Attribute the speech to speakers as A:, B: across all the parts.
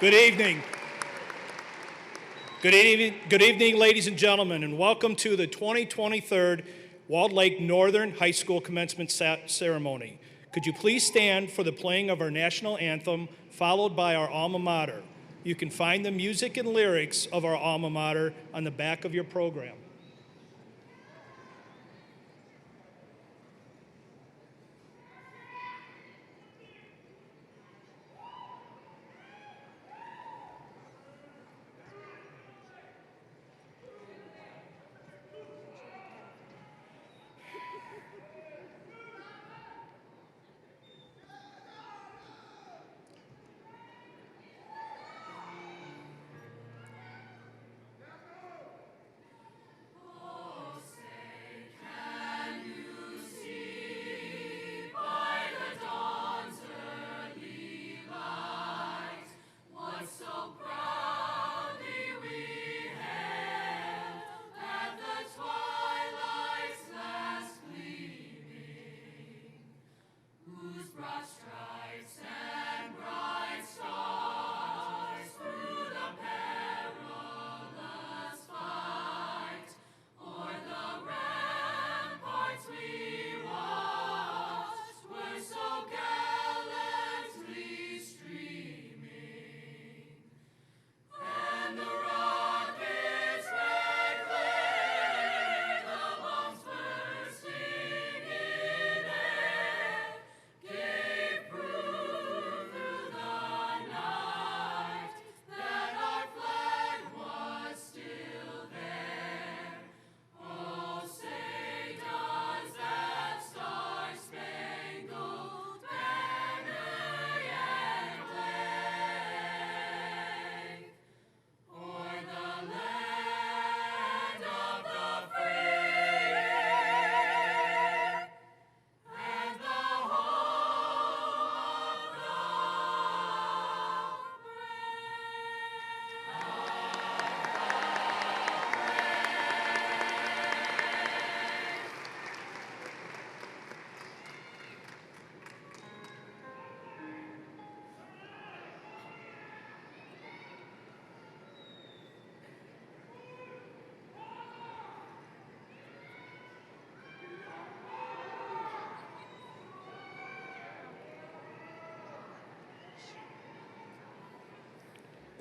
A: Good evening. Good evening, ladies and gentlemen, and welcome to the 2023 Walled Lake Northern High School Commencement Ceremony. Could you please stand for the playing of our national anthem, followed by our alma mater? You can find the music and lyrics of our alma mater on the back of your program.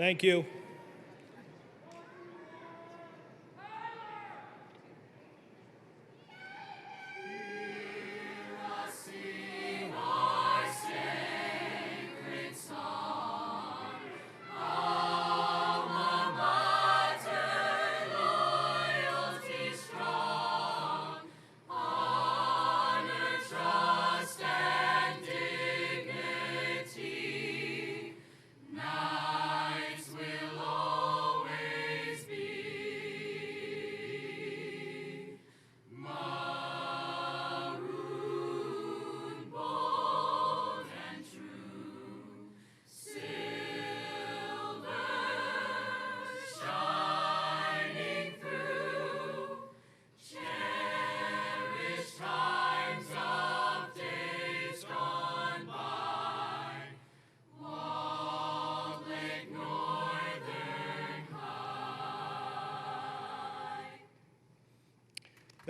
A: Thank you.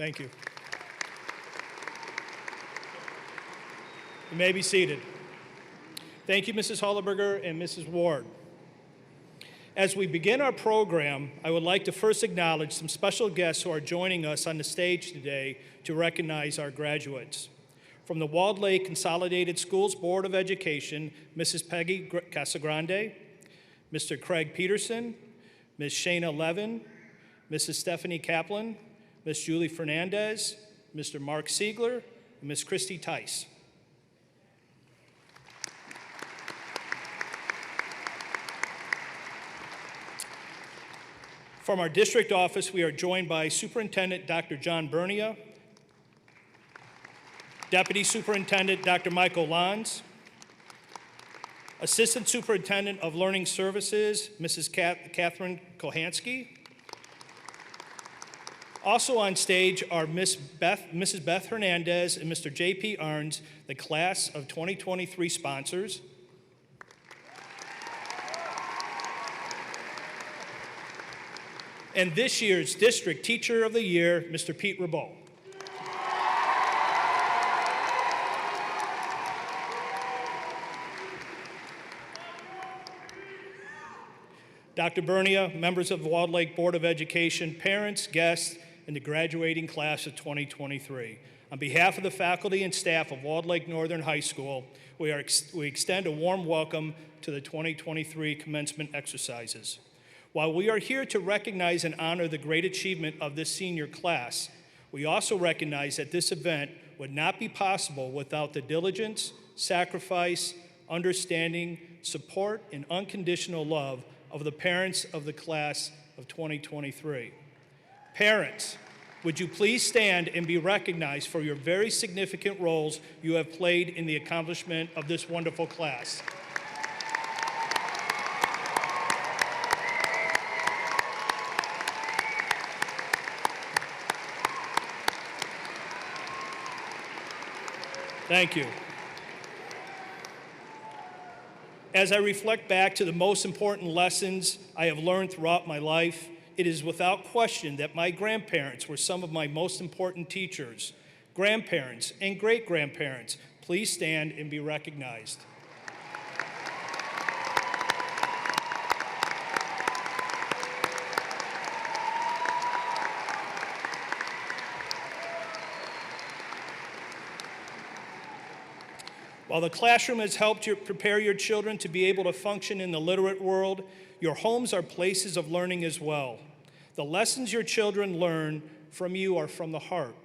A: Thank you. You may be seated. Thank you, Mrs. Hollenberger and Mrs. Ward. As we begin our program, I would like to first acknowledge some special guests who are joining us on the stage today to recognize our graduates. From the Walled Lake Consolidated Schools Board of Education, Mrs. Peggy Casagrande, Mr. Craig Peterson, Ms. Shayna Levin, Mrs. Stephanie Kaplan, Ms. Julie Fernandez, Mr. Mark Siegler, and Ms. Christy Tice. From our district office, we are joined by Superintendent Dr. John Bernia, Deputy Superintendent Dr. Michael Lons, Assistant Superintendent of Learning Services, Mrs. Catherine Kohansky. Also on stage are Mrs. Beth Hernandez and Mr. J.P. Arns, the Class of 2023 sponsors. and this year's District Teacher of the Year, Mr. Pete Rabeau. Dr. Bernia, members of the Walled Lake Board of Education, parents, guests, and the graduating class of 2023. On behalf of the faculty and staff of Walled Lake Northern High School, we extend a warm welcome to the 2023 commencement exercises. While we are here to recognize and honor the great achievement of this senior class, we also recognize that this event would not be possible without the diligence, sacrifice, understanding, support, and unconditional love of the parents of the class of 2023. Parents, would you please stand and be recognized for your very significant roles you have played in the accomplishment of this wonderful class? Thank you. As I reflect back to the most important lessons I have learned throughout my life, it is without question that my grandparents were some of my most important teachers. Grandparents and great-grandparents, please stand and be recognized. While the classroom has helped you prepare your children to be able to function in the literate world, your homes are places of learning as well. The lessons your children learn from you are from the heart.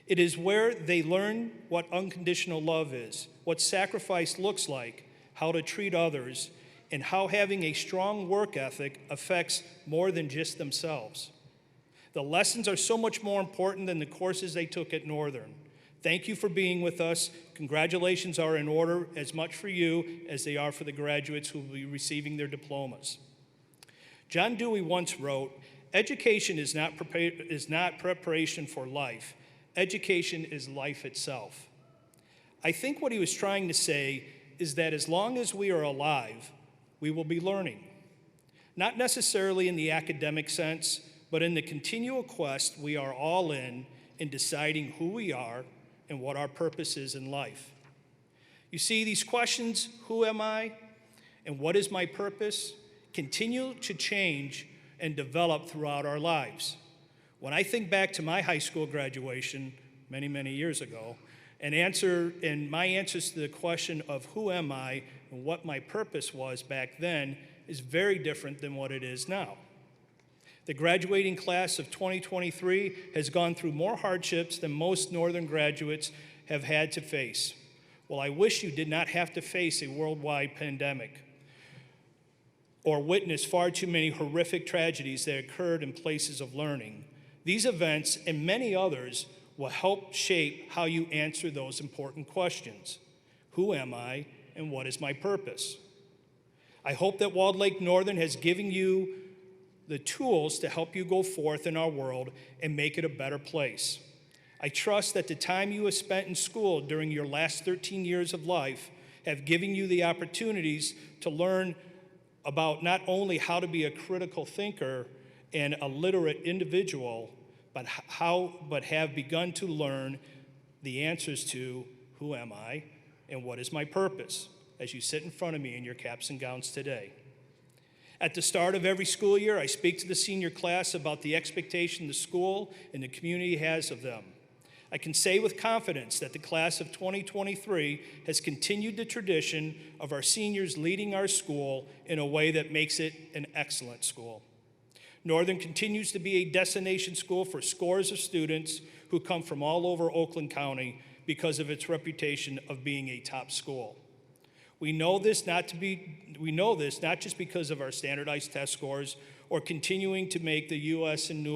A: It is where they learn what unconditional love is, what sacrifice looks like, how to treat others, and how having a strong work ethic affects more than just themselves. The lessons are so much more important than the courses they took at Northern. Thank you for being with us. Congratulations are in order as much for you as they are for the graduates who will be receiving their diplomas. John Dewey once wrote, "Education is not preparation for life. Education is life itself." I think what he was trying to say is that as long as we are alive, we will be learning. Not necessarily in the academic sense, but in the continual quest we are all in deciding who we are and what our purpose is in life. You see, these questions, who am I and what is my purpose, continue to change and develop throughout our lives. When I think back to my high school graduation many, many years ago, and my answers to the question of who am I and what my purpose was back then is very different than what it is now. The graduating class of 2023 has gone through more hardships than most Northern graduates have had to face. Well, I wish you did not have to face a worldwide pandemic or witness far too many horrific tragedies that occurred in places of learning. These events and many others will help shape how you answer those important questions. Who am I and what is my purpose? I hope that Walled Lake Northern has given you the tools to help you go forth in our world and make it a better place. I trust that the time you have spent in school during your last 13 years of life have given you the opportunities to learn about not only how to be a critical thinker and a literate individual, but have begun to learn the answers to who am I and what is my purpose as you sit in front of me in your caps and gowns today. At the start of every school year, I speak to the senior class about the expectation the school and the community has of them. I can say with confidence that the class of 2023 has continued the tradition of our seniors leading our school in a way that makes it an excellent school. Northern continues to be a destination school for scores of students who come from all over Oakland County because of its reputation of being a top school. We know this not just because of our standardized test scores or continuing to make the U.S. and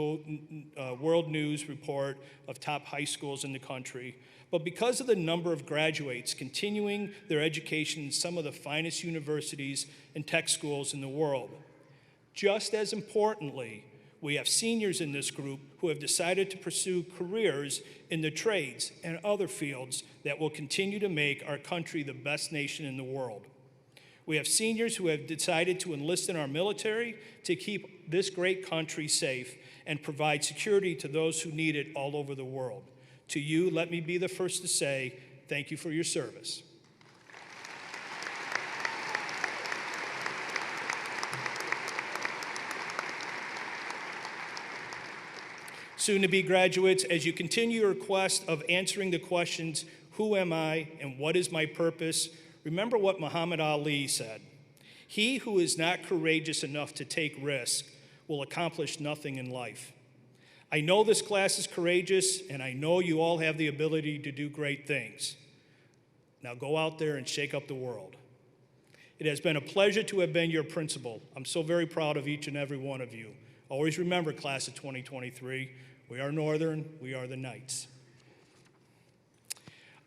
A: World News report of top high schools in the country, but because of the number of graduates continuing their education in some of the finest universities and tech schools in the world. Just as importantly, we have seniors in this group who have decided to pursue careers in the trades and other fields that will continue to make our country the best nation in the world. We have seniors who have decided to enlist in our military to keep this great country safe and provide security to those who need it all over the world. To you, let me be the first to say, thank you for your service. Soon-to-be graduates, as you continue your quest of answering the questions, who am I and what is my purpose, remember what Muhammad Ali said. He who is not courageous enough to take risks will accomplish nothing in life. I know this class is courageous, and I know you all have the ability to do great things. Now go out there and shake up the world. It has been a pleasure to have been your principal. I'm so very proud of each and every one of you. Always remember, class of 2023, we are Northern, we are the Knights.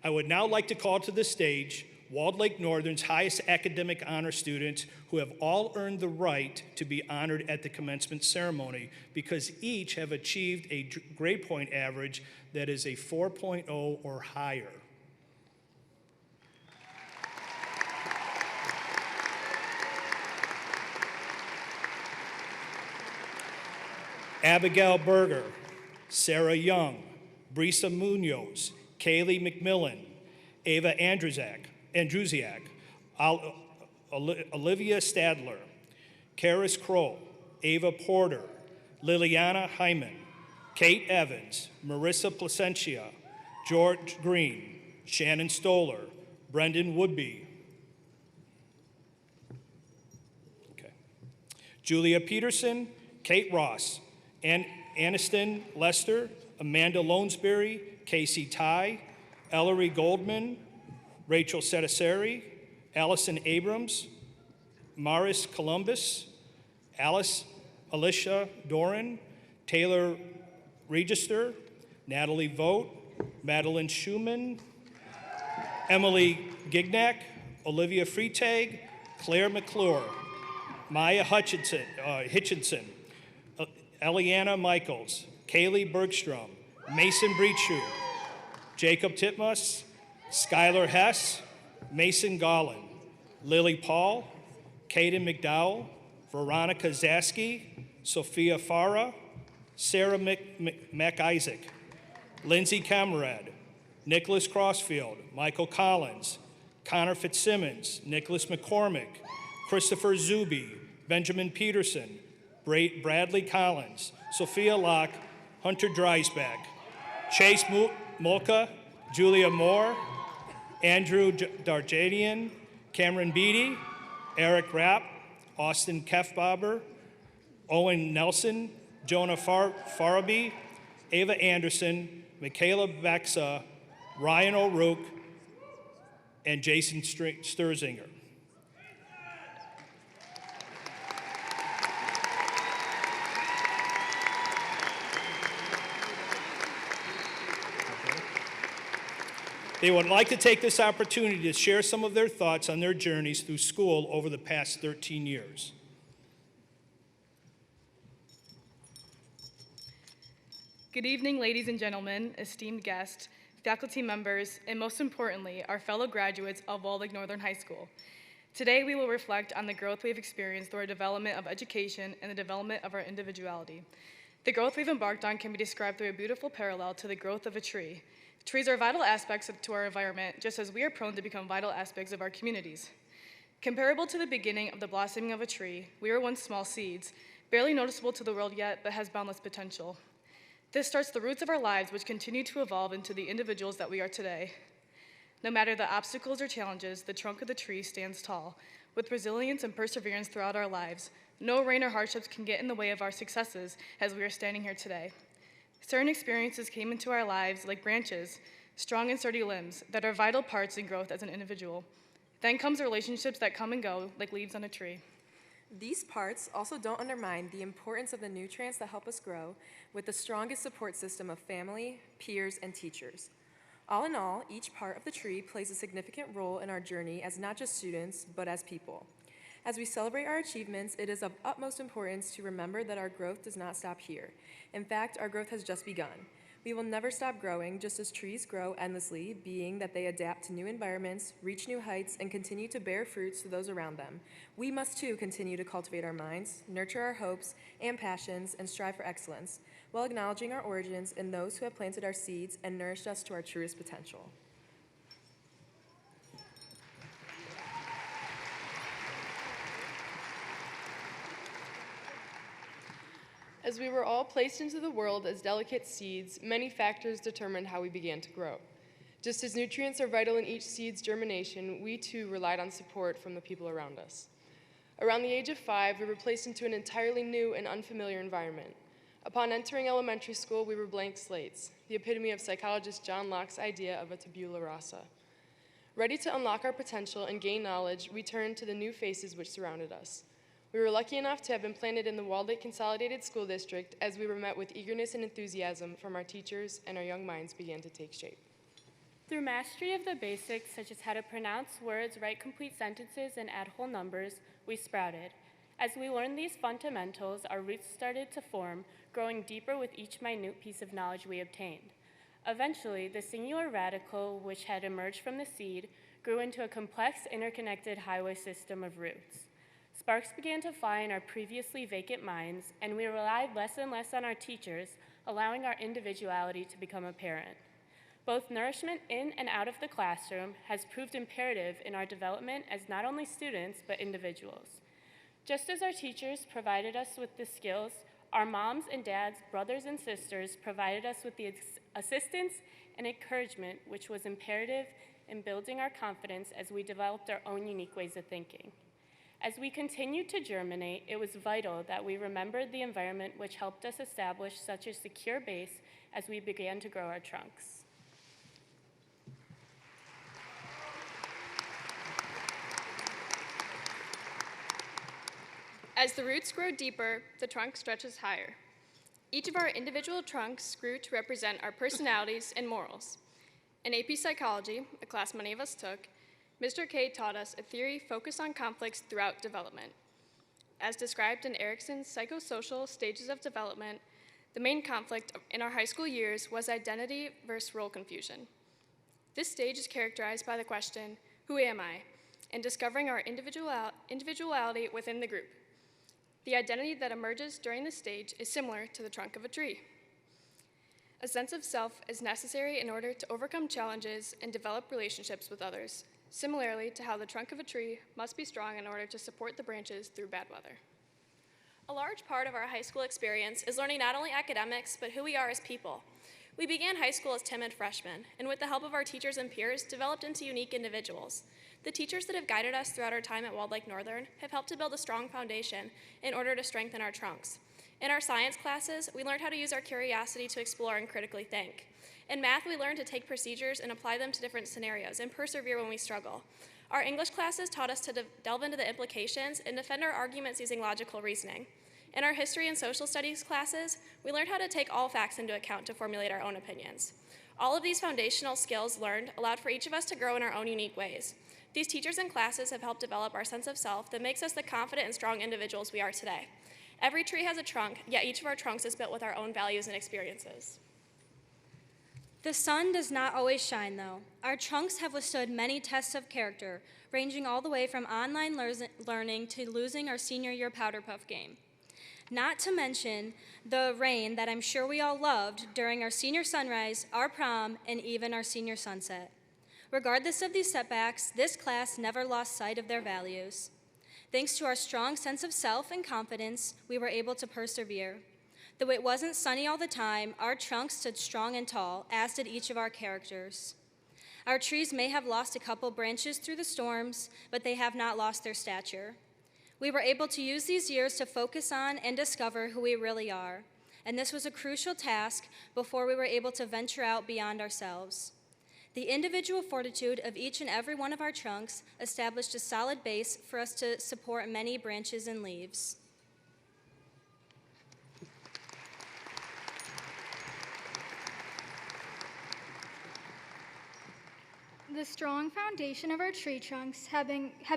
A: I would now like to call to the stage Walled Lake Northern's highest academic honor students who have all earned the right to be honored at the commencement ceremony because each have achieved a grade point average that is a 4.0 or higher. Abigail Berger, Sarah Young, Brisa Munoz, Kaylee McMillan, Ava Andrusiak, Olivia Stadler, Karis Kroll, Ava Porter, Liliana Hyman, Kate Evans, Marissa Placentia, George Green, Shannon Stoller, Brendan Woodby, Julia Peterson, Kate Ross, Aniston Lester, Amanda Lonesbury, Casey Ty, Ellery Goldman, Rachel Settiseri, Allison Abrams, Maris Columbus, Alicia Doran, Taylor Register, Natalie Vogt, Madeline Schumann, Emily Gignac, Olivia Freitag, Claire McClure, Maya Hutchinson, Eliana Michaels, Kaylee Bergstrom, Mason Breachu, Jacob Titmus, Skylar Hess, Mason Gollin, Lily Paul, Kaden McDowell, Veronica Zaski, Sophia Farah, Sarah McIsaac, Lindsay Camerad, Nicholas Crossfield, Michael Collins, Connor Fitzsimmons, Nicholas McCormick, Christopher Zuby, Benjamin Peterson, Bradley Collins, Sophia Locke, Hunter Dreisbach, Chase Molka, Julia Moore, Andrew Darjadian, Cameron Beatty, Eric Rapp, Austin Kefbauber, Owen Nelson, Jonah Farabi, Ava Anderson, Michaela Baxa, Ryan O'Rourke, and Jason Sturzinger. They would like to take this opportunity to share some of their thoughts on their journeys through school over the past 13 years.
B: Good evening, ladies and gentlemen, esteemed guests, faculty members, and most importantly, our fellow graduates of Walled Lake Northern High School. Today, we will reflect on the growth we've experienced through our development of education and the development of our individuality. The growth we've embarked on can be described through a beautiful parallel to the growth of a tree. Trees are vital aspects to our environment, just as we are prone to become vital aspects of our communities. Comparable to the beginning of the blossoming of a tree, we were once small seeds, barely noticeable to the world yet, but has boundless potential. This starts the roots of our lives, which continue to evolve into the individuals that we are today. No matter the obstacles or challenges, the trunk of the tree stands tall. With resilience and perseverance throughout our lives, no rain or hardships can get in the way of our successes as we are standing here today. Certain experiences came into our lives like branches, strong and sturdy limbs that are vital parts in growth as an individual. Then comes relationships that come and go like leaves on a tree.
C: These parts also don't undermine the importance of the nutrients that help us grow with the strongest support system of family, peers, and teachers. All in all, each part of the tree plays a significant role in our journey as not just students, but as people. As we celebrate our achievements, it is of utmost importance to remember that our growth does not stop here. In fact, our growth has just begun. We will never stop growing, just as trees grow endlessly, being that they adapt to new environments, reach new heights, and continue to bear fruits to those around them. We must too continue to cultivate our minds, nurture our hopes and passions, and strive for excellence, while acknowledging our origins and those who have planted our seeds and nourished us to our truest potential.
D: As we were all placed into the world as delicate seeds, many factors determined how we began to grow. Just as nutrients are vital in each seed's germination, we too relied on support from the people around us. Around the age of 5, we were placed into an entirely new and unfamiliar environment. Upon entering elementary school, we were blank slates, the epitome of psychologist John Locke's idea of a tabula rasa. Ready to unlock our potential and gain knowledge, we turned to the new faces which surrounded us. We were lucky enough to have been planted in the Walled Lake Consolidated School District as we were met with eagerness and enthusiasm from our teachers, and our young minds began to take shape.
E: Through mastery of the basics, such as how to pronounce words, write complete sentences, and add whole numbers, we sprouted. As we learned these fundamentals, our roots started to form, growing deeper with each minute piece of knowledge we obtained. Eventually, the singular radicle, which had emerged from the seed, grew into a complex, interconnected highway system of roots. Sparks began to fly in our previously vacant minds, and we relied less and less on our teachers, allowing our individuality to become apparent. Both nourishment in and out of the classroom has proved imperative in our development as not only students, but individuals. Just as our teachers provided us with the skills, our moms and dads, brothers and sisters provided us with the assistance and encouragement which was imperative in building our confidence as we developed our own unique ways of thinking. As we continued to germinate, it was vital that we remembered the environment which helped us establish such a secure base as we began to grow our trunks.
F: As the roots grow deeper, the trunk stretches higher. Each of our individual trunks grew to represent our personalities and morals. In AP Psychology, a class many of us took, Mr. K taught us a theory focused on conflicts throughout development. As described in Erickson's psychosocial stages of development, the main conflict in our high school years was identity versus role confusion. This stage is characterized by the question, who am I? And discovering our individuality within the group. The identity that emerges during this stage is similar to the trunk of a tree. A sense of self is necessary in order to overcome challenges and develop relationships with others, similarly to how the trunk of a tree must be strong in order to support the branches through bad weather.
G: A large part of our high school experience is learning not only academics, but who we are as people. We began high school as timid freshmen, and with the help of our teachers and peers, developed into unique individuals. The teachers that have guided us throughout our time at Walled Lake Northern have helped to build a strong foundation in order to strengthen our trunks. In our science classes, we learned how to use our curiosity to explore and critically think. In math, we learned to take procedures and apply them to different scenarios and persevere when we struggle. Our English classes taught us to delve into the implications and defend our arguments using logical reasoning. In our history and social studies classes, we learned how to take all facts into account to formulate our own opinions. All of these foundational skills learned allowed for each of us to grow in our own unique ways. These teachers and classes have helped develop our sense of self that makes us the confident and strong individuals we are today. Every tree has a trunk, yet each of our trunks is built with our own values and experiences.
H: The sun does not always shine, though. Our trunks have withstood many tests of character, ranging all the way from online learning to losing our senior year powder puff game. Not to mention the rain that I'm sure we all loved during our senior sunrise, our prom, and even our senior sunset. Regardless of these setbacks, this class never lost sight of their values. Thanks to our strong sense of self and confidence, we were able to persevere. Though it wasn't sunny all the time, our trunks stood strong and tall, as did each of our characters. Our trees may have lost a couple branches through the storms, but they have not lost their stature. We were able to use these years to focus on and discover who we really are, and this was a crucial task before we were able to venture out beyond ourselves. The individual fortitude of each and every one of our trunks established a solid base for us to support many branches and leaves.
I: The strong foundation of our tree trunks have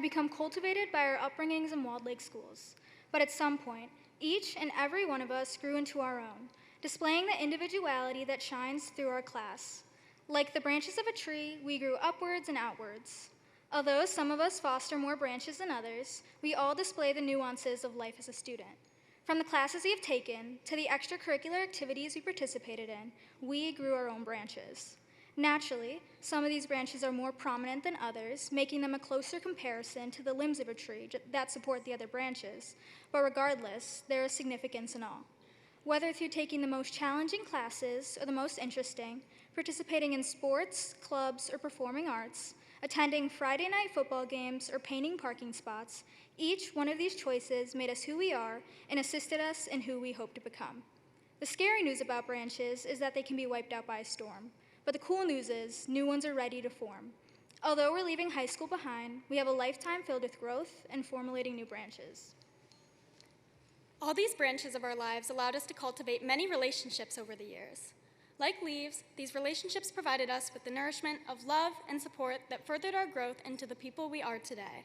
I: become cultivated by our upbringings in Walled Lake schools. But at some point, each and every one of us grew into our own, displaying the individuality that shines through our class. Like the branches of a tree, we grew upwards and outwards. Although some of us foster more branches than others, we all display the nuances of life as a student. From the classes we have taken to the extracurricular activities we participated in, we grew our own branches. Naturally, some of these branches are more prominent than others, making them a closer comparison to the limbs of a tree that support the other branches, but regardless, there is significance in all. Whether through taking the most challenging classes or the most interesting, participating in sports, clubs, or performing arts, attending Friday night football games, or painting parking spots, each one of these choices made us who we are and assisted us in who we hope to become. The scary news about branches is that they can be wiped out by a storm. But the cool news is, new ones are ready to form. Although we're leaving high school behind, we have a lifetime filled with growth and formulating new branches.
H: All these branches of our lives allowed us to cultivate many relationships over the years. Like leaves, these relationships provided us with the nourishment of love and support that furthered our growth into the people we are today.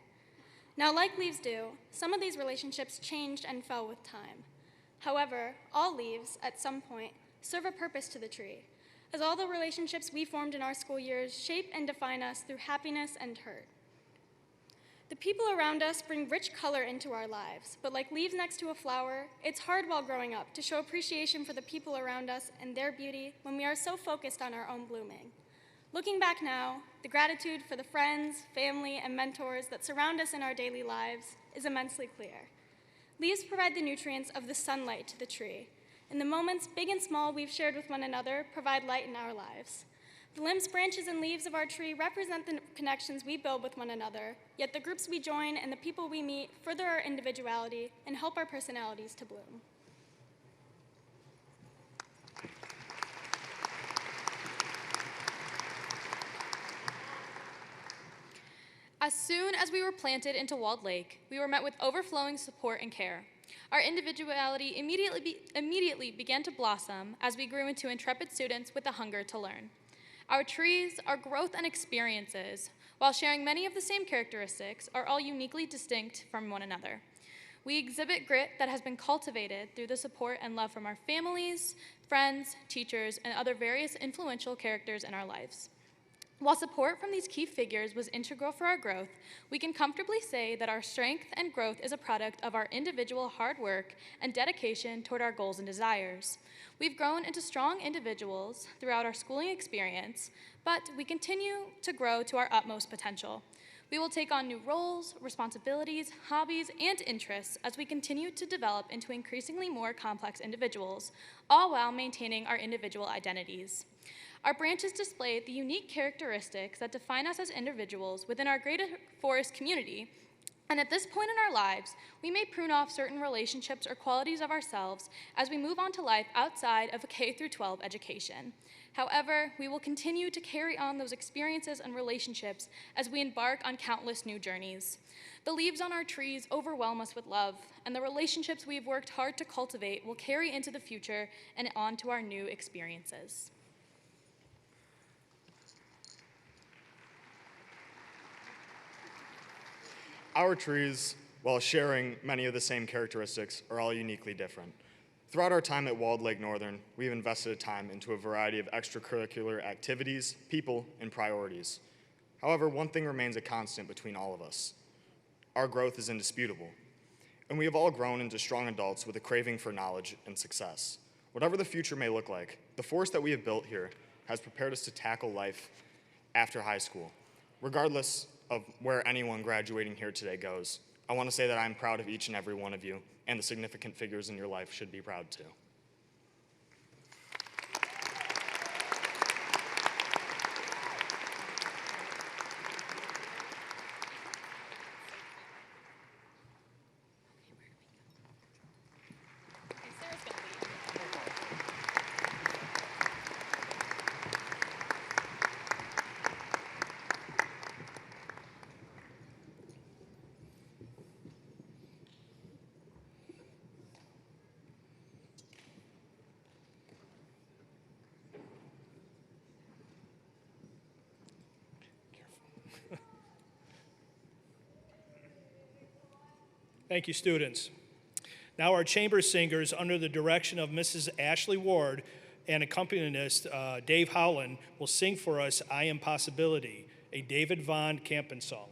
H: Now, like leaves do, some of these relationships changed and fell with time. However, all leaves, at some point, serve a purpose to the tree, as all the relationships we formed in our school years shape and define us through happiness and hurt. The people around us bring rich color into our lives, but like leaves next to a flower, it's hard while growing up to show appreciation for the people around us and their beauty when we are so focused on our own blooming. Looking back now, the gratitude for the friends, family, and mentors that surround us in our daily lives is immensely clear. Leaves provide the nutrients of the sunlight to the tree, and the moments, big and small, we've shared with one another provide light in our lives. The limbs, branches, and leaves of our tree represent the connections we build with one another, yet the groups we join and the people we meet further our individuality and help our personalities to bloom.
J: As soon as we were planted into Walled Lake, we were met with overflowing support and care. Our individuality immediately began to blossom as we grew into intrepid students with a hunger to learn. Our trees, our growth and experiences, while sharing many of the same characteristics, are all uniquely distinct from one another. We exhibit grit that has been cultivated through the support and love from our families, friends, teachers, and other various influential characters in our lives. While support from these key figures was integral for our growth, we can comfortably say that our strength and growth is a product of our individual hard work and dedication toward our goals and desires. We've grown into strong individuals throughout our schooling experience, but we continue to grow to our utmost potential. We will take on new roles, responsibilities, hobbies, and interests as we continue to develop into increasingly more complex individuals, all while maintaining our individual identities. Our branches display the unique characteristics that define us as individuals within our greater forest community, and at this point in our lives, we may prune off certain relationships or qualities of ourselves as we move on to life outside of a K-12 education. However, we will continue to carry on those experiences and relationships as we embark on countless new journeys. The leaves on our trees overwhelm us with love, and the relationships we have worked hard to cultivate will carry into the future and on to our new experiences.
K: Our trees, while sharing many of the same characteristics, are all uniquely different. Throughout our time at Walled Lake Northern, we've invested time into a variety of extracurricular activities, people, and priorities. However, one thing remains a constant between all of us. Our growth is indisputable, and we have all grown into strong adults with a craving for knowledge and success. Whatever the future may look like, the force that we have built here has prepared us to tackle life after high school. Regardless of where anyone graduating here today goes, I want to say that I'm proud of each and every one of you, and the significant figures in your life should be proud too.
A: Thank you, students. Now our chamber singers, under the direction of Mrs. Ashley Ward and accompanist Dave Howland, will sing for us I Am Possibility, a David Von Campen song.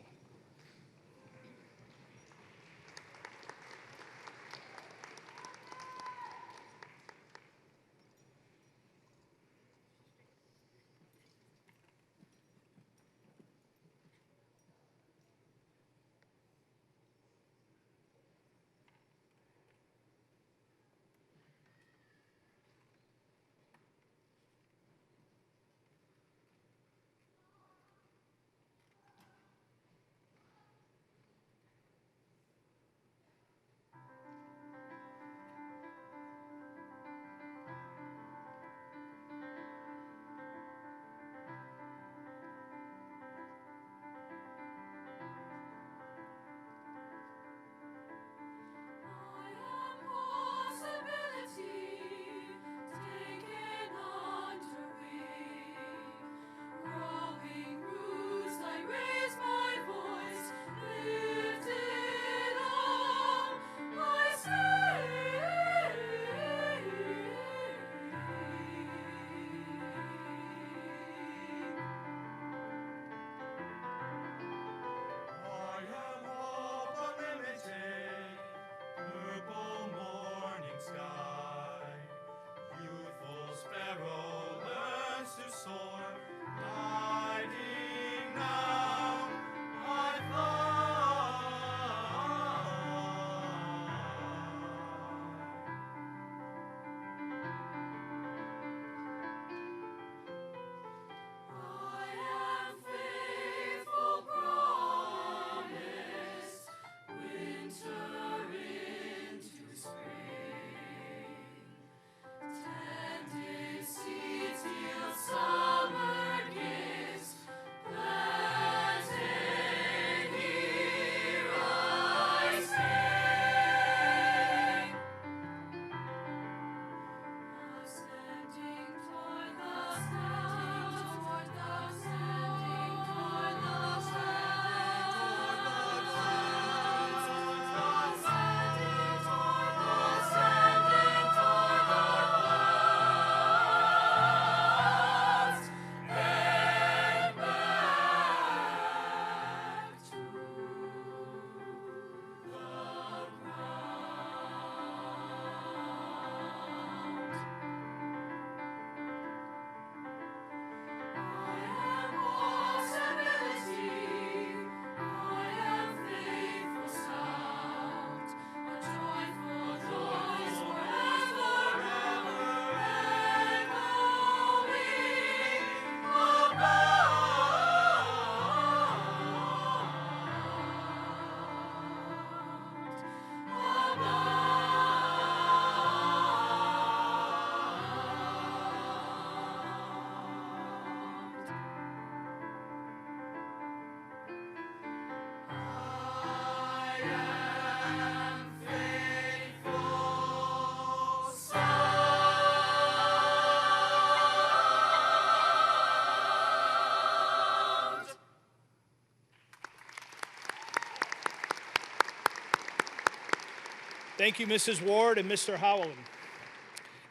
A: Thank you, Mrs. Ward and Mr. Howland.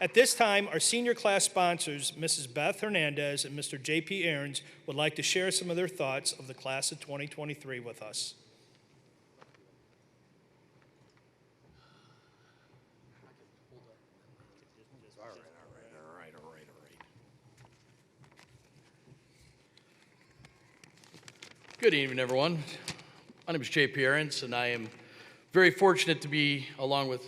A: At this time, our senior class sponsors, Mrs. Beth Hernandez and Mr. J.P. Aarons, would like to share some of their thoughts of the class of 2023 with us.
L: All right. Good evening, everyone. My name is J.P. Aarons, and I am very fortunate to be, along with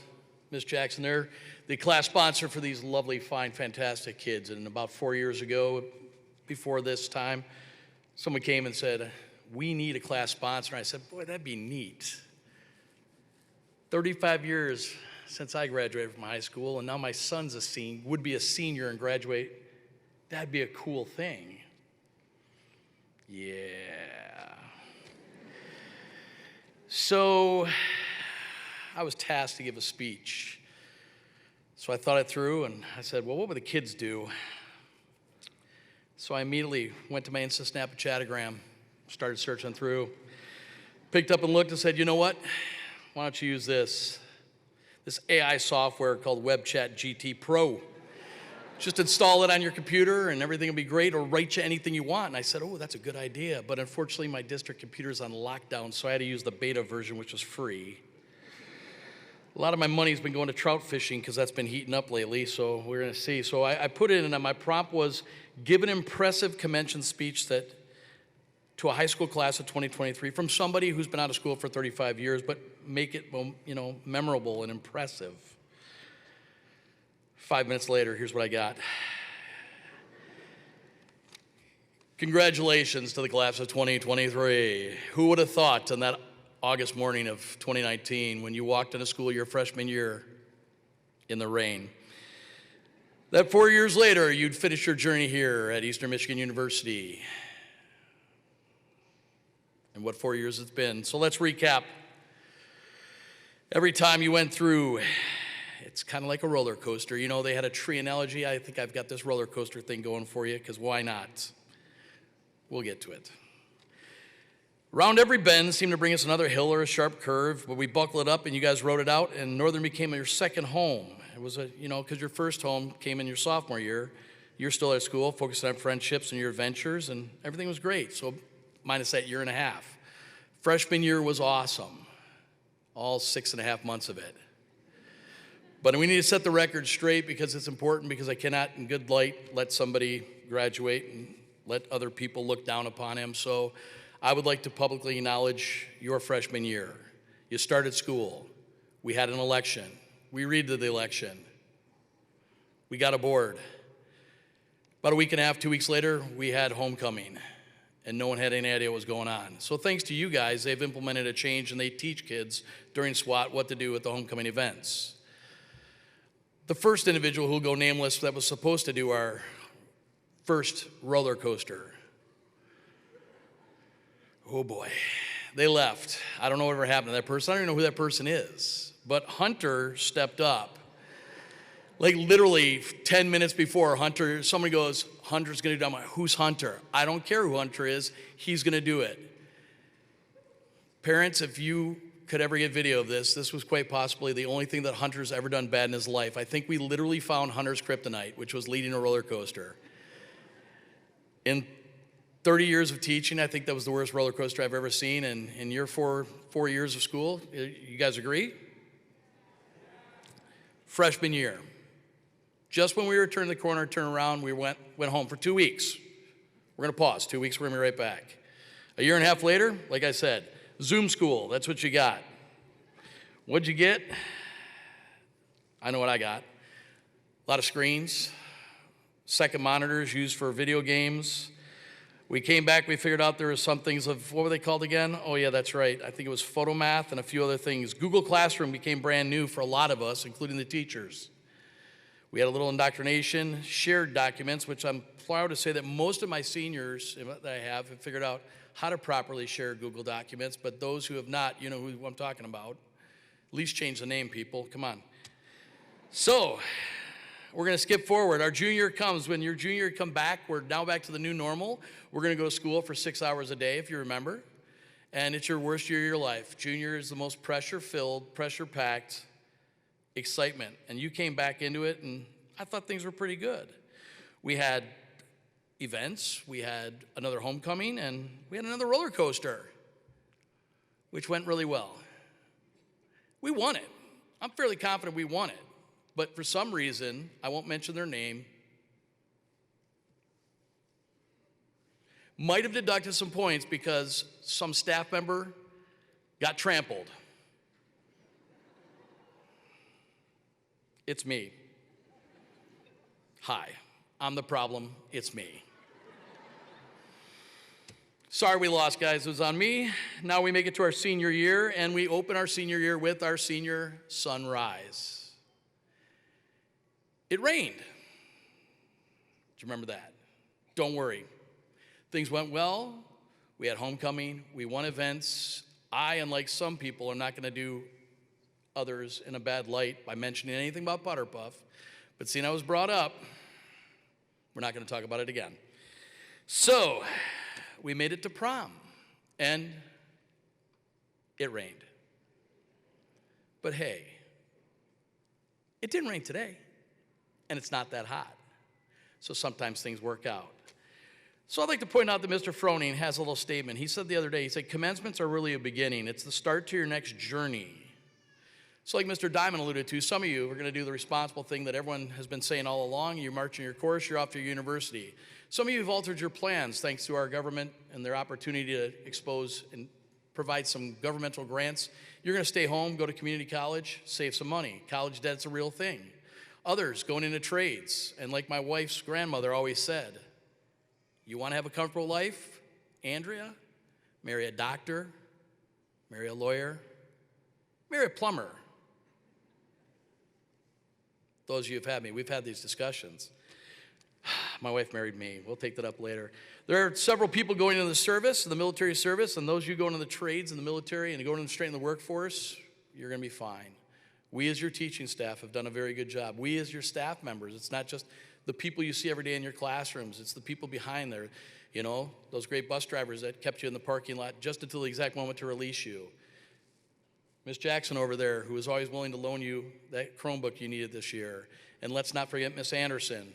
L: Ms. Jackson there, the class sponsor for these lovely, fine, fantastic kids. And about 4 years ago, before this time, someone came and said, we need a class sponsor. And I said, boy, that'd be neat. 35 years since I graduated from high school, and now my son's would be a senior and graduate. That'd be a cool thing. Yeah. So I was tasked to give a speech. So I thought it through, and I said, well, what would the kids do? So I immediately went to my Instant Snap chat-o-gram, started searching through, picked up and looked and said, you know what? why don't you use this AI software called WebChat GT Pro. Just install it on your computer and everything will be great, or write you anything you want. And I said, oh, that's a good idea. But unfortunately, my district computer's on lockdown, so I had to use the beta version, which was free. A lot of my money's been going to trout fishing because that's been heating up lately, so we're going to see. So I put it in, and my prompt was, give an impressive commencement speech to a high school class of 2023 from somebody who's been out of school for 35 years, but make it, memorable and impressive. 5 minutes later, here's what I got. Congratulations to the class of 2023. Who would have thought on that August morning of 2019 when you walked into school your freshman year in the rain, that 4 years later you'd finish your journey here at Eastern Michigan University? And what 4 years it's been. So let's recap. Every time you went through, it's kind of like a roller coaster. You know, they had a tree analogy. I think I've got this roller coaster thing going for you, because why not? We'll get to it. Around every bend seemed to bring us another hill or a sharp curve, but we buckled it up and you guys rode it out, and Northern became your second home. It was because your first home came in your sophomore year. You're still at school, focusing on friendships and your adventures, and everything was great. So minus that year and a half. Freshman year was awesome. All 6.5 months of it. But we need to set the record straight, because it's important, because I cannot in good light let somebody graduate and let other people look down upon him. So I would like to publicly acknowledge your freshman year. You started school. We had an election. We redid the election. We got a board. About a week and a half, 2 weeks later, we had homecoming, and no one had any idea what was going on. So thanks to you guys, they've implemented a change, and they teach kids during SWAT what to do at the homecoming events. The first individual who will go nameless that was supposed to do our first roller coaster, oh boy, they left. I don't know whatever happened to that person. I don't even know who that person is. But Hunter stepped up. Like literally 10 minutes before, somebody goes, Hunter's gonna do it. I'm like, who's Hunter? I don't care who Hunter is, he's gonna do it. Parents, if you could ever get video of this, this was quite possibly the only thing that Hunter's ever done bad in his life. I think we literally found Hunter's kryptonite, which was leading a roller coaster. In 30 years of teaching, I think that was the worst roller coaster I've ever seen. And in your four years of school, you guys agree? Freshman year. Just when we were turning the corner, turn around, we went home for 2 weeks. We're gonna pause, 2 weeks, we're gonna be right back. A year and a half later, like I said, Zoom school, that's what you got. What'd you get? I know what I got. A lot of screens, second monitors used for video games. We came back, we figured out there was some things of, what were they called again? Oh yeah, that's right. I think it was photomath and a few other things. Google Classroom became brand new for a lot of us, including the teachers. We had a little indoctrination, shared documents, which I'm proud to say that most of my seniors that I have figured out how to properly share Google documents, but those who have not, you know who I'm talking about. At least change the name, people, come on. So, we're gonna skip forward. Our junior year comes. When your junior year come back, we're now back to the new normal. We're gonna go to school for 6 hours a day, if you remember. And it's your worst year of your life. Junior is the most pressure-filled, pressure-packed excitement. And you came back into it, and I thought things were pretty good. We had events, we had another homecoming, and we had another roller coaster, which went really well. We won it. I'm fairly confident we won it. But for some reason, I won't mention their name, might have deducted some points because some staff member got trampled. It's me. Hi, I'm the problem, it's me. Sorry we lost, guys, it was on me. Now we make it to our senior year, and we open our senior year with our senior sunrise. It rained. Do you remember that? Don't worry. Things went well. We had homecoming. We won events. I, unlike some people, are not going to do others in a bad light by mentioning anything about Butterpuff. But seeing I was brought up, we're not going to talk about it again. So, we made it to prom, and it rained. But hey, it didn't rain today, and it's not that hot. So sometimes things work out. So I'd like to point out that Mr. Froning has a little statement. He said the other day, he said, commencements are really a beginning. It's the start to your next journey. So like Mr. Diamond alluded to, some of you are going to do the responsible thing that everyone has been saying all along. You're marching your course, you're off to your university. Some of you have altered your plans thanks to our government and their opportunity to expose and provide some governmental grants. You're going to stay home, go to community college, save some money. College debt's a real thing. Others going into trades, and like my wife's grandmother always said, you want to have a comfortable life, Andrea? Marry a doctor, marry a lawyer, marry a plumber. Those of you who've had me, we've had these discussions. My wife married me. We'll take that up later. There are several people going into the service, the military service, and those of you going into the trades in the military and going straight in the workforce, you're going to be fine. We as your teaching staff have done a very good job. We as your staff members, it's not just the people you see every day in your classrooms, it's the people behind there, you know, those great bus drivers that kept you in the parking lot just until the exact moment to release you. Miss Jackson over there, who was always willing to loan you that Chromebook you needed this year. And let's not forget Miss Anderson.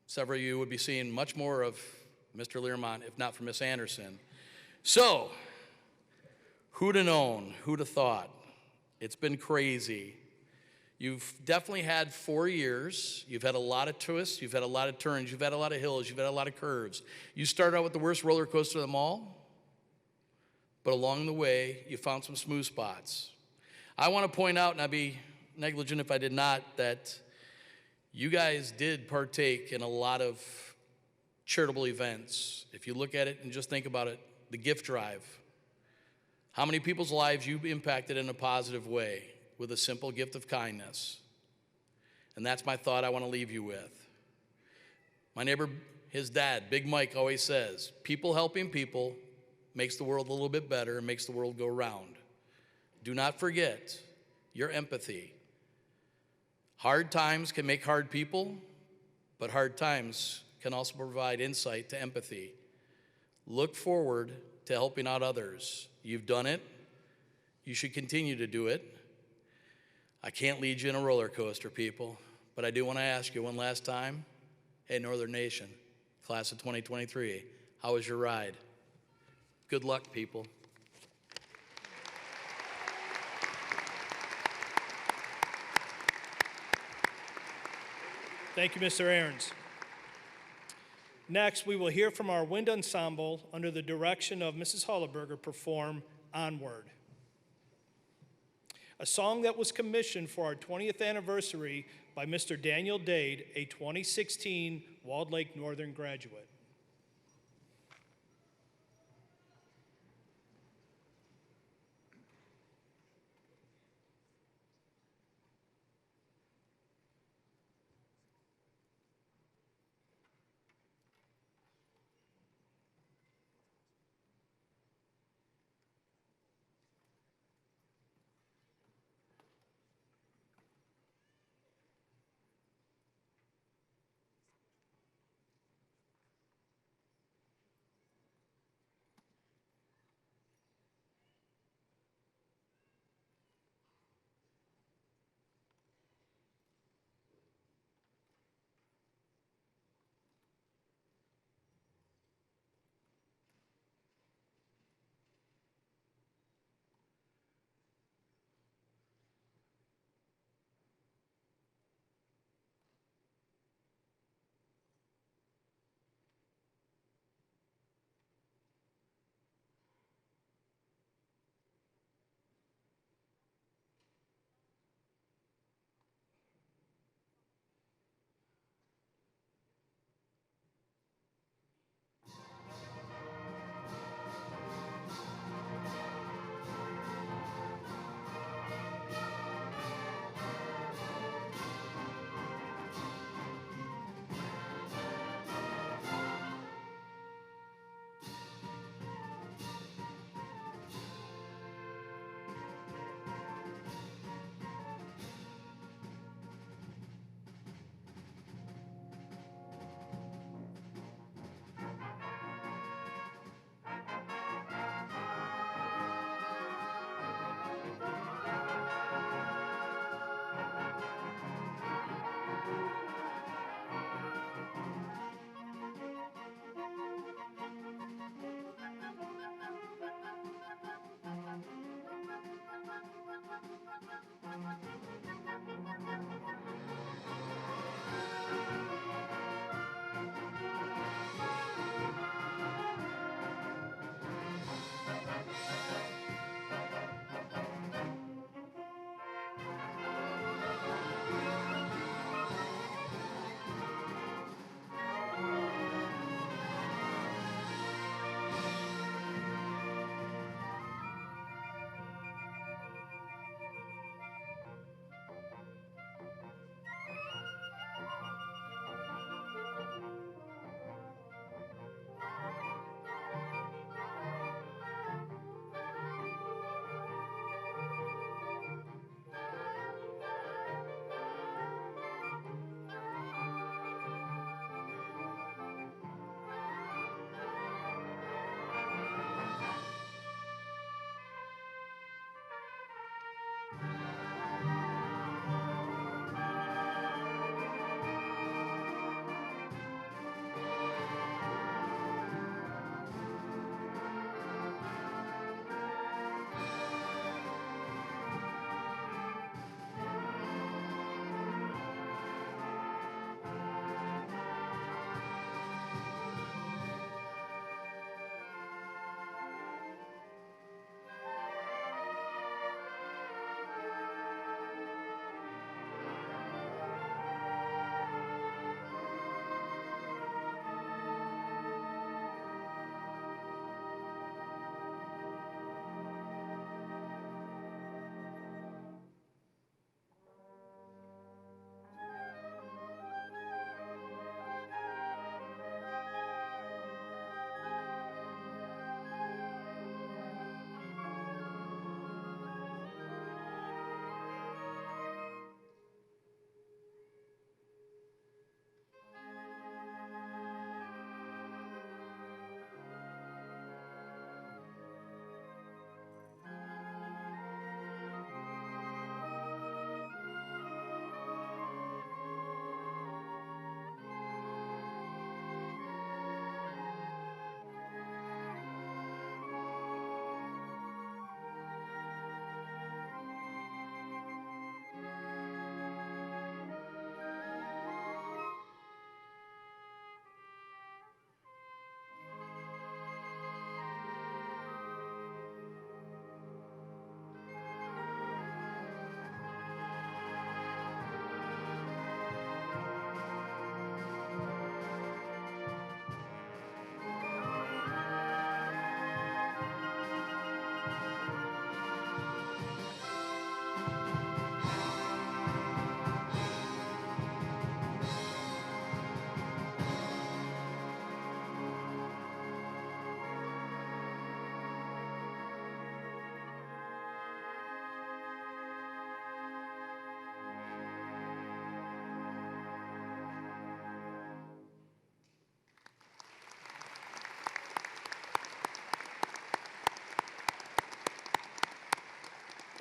L: Several of you would be seeing much more of Mr. Learmont if not for Miss Anderson. So, who'd have known? Who'd have thought? It's been crazy. You've definitely had 4 years. You've had a lot of twists. You've had a lot of turns. You've had a lot of hills. You've had a lot of curves. You started out with the worst roller coaster of them all. But along the way, you found some smooth spots. I want to point out, and I'd be negligent if I did not, that you guys did partake in a lot of charitable events. If you look at it and just think about it, the gift drive. How many people's lives you've impacted in a positive way with a simple gift of kindness. And that's my thought I want to leave you with. My neighbor, his dad, Big Mike, always says, people helping people makes the world a little bit better and makes the world go round. Do not forget your empathy. Hard times can make hard people, but hard times can also provide insight to empathy. Look forward to helping out others. You've done it. You should continue to do it. I can't lead you in a roller coaster, people, but I do want to ask you one last time. Hey, Northern Nation, class of 2023, how was your ride? Good luck, people.
A: Thank you, Mr. Ahrens. Next, we will hear from our wind ensemble under the direction of Mrs. Holleberger perform Onward, a song that was commissioned for our 20th anniversary by Mr. Daniel Dade, a 2016 Walled Lake Northern graduate.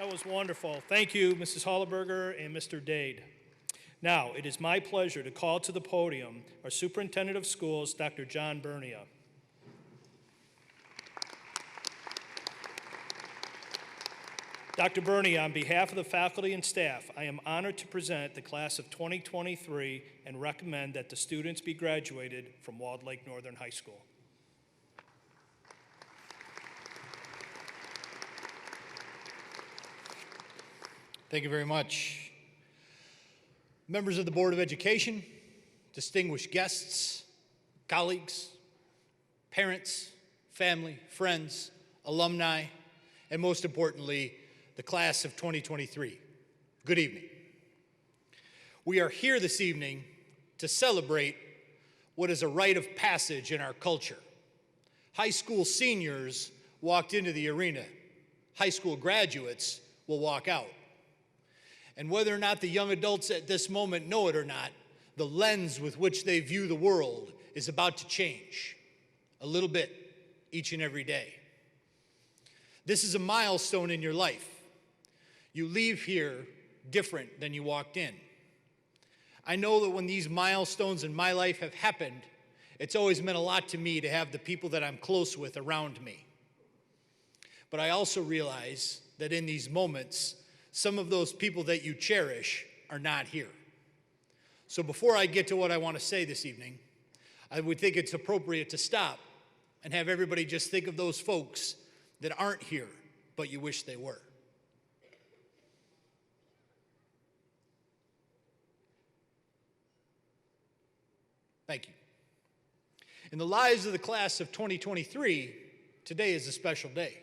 A: That was wonderful. Thank you, Mrs. Holleberger and Mr. Dade. Now, it is my pleasure to call to the podium our Superintendent of Schools, Dr. John Bernia. Dr. Bernia, on behalf of the faculty and staff, I am honored to present the class of 2023 and recommend that the students be graduated from Walled Lake Northern High School.
M: Thank you very much. Members of the Board of Education, distinguished guests, colleagues, parents, family, friends, alumni, and most importantly, the class of 2023. Good evening. We are here this evening to celebrate what is a rite of passage in our culture. High school seniors walked into the arena. High school graduates will walk out. And whether or not the young adults at this moment know it or not, the lens with which they view the world is about to change a little bit each and every day. This is a milestone in your life. You leave here different than you walked in. I know that when these milestones in my life have happened, it's always meant a lot to me to have the people that I'm close with around me. But I also realize that in these moments, some of those people that you cherish are not here. So before I get to what I want to say this evening, I would think it's appropriate to stop and have everybody just think of those folks that aren't here, but you wish they were. Thank you. In the lives of the class of 2023, today is a special day.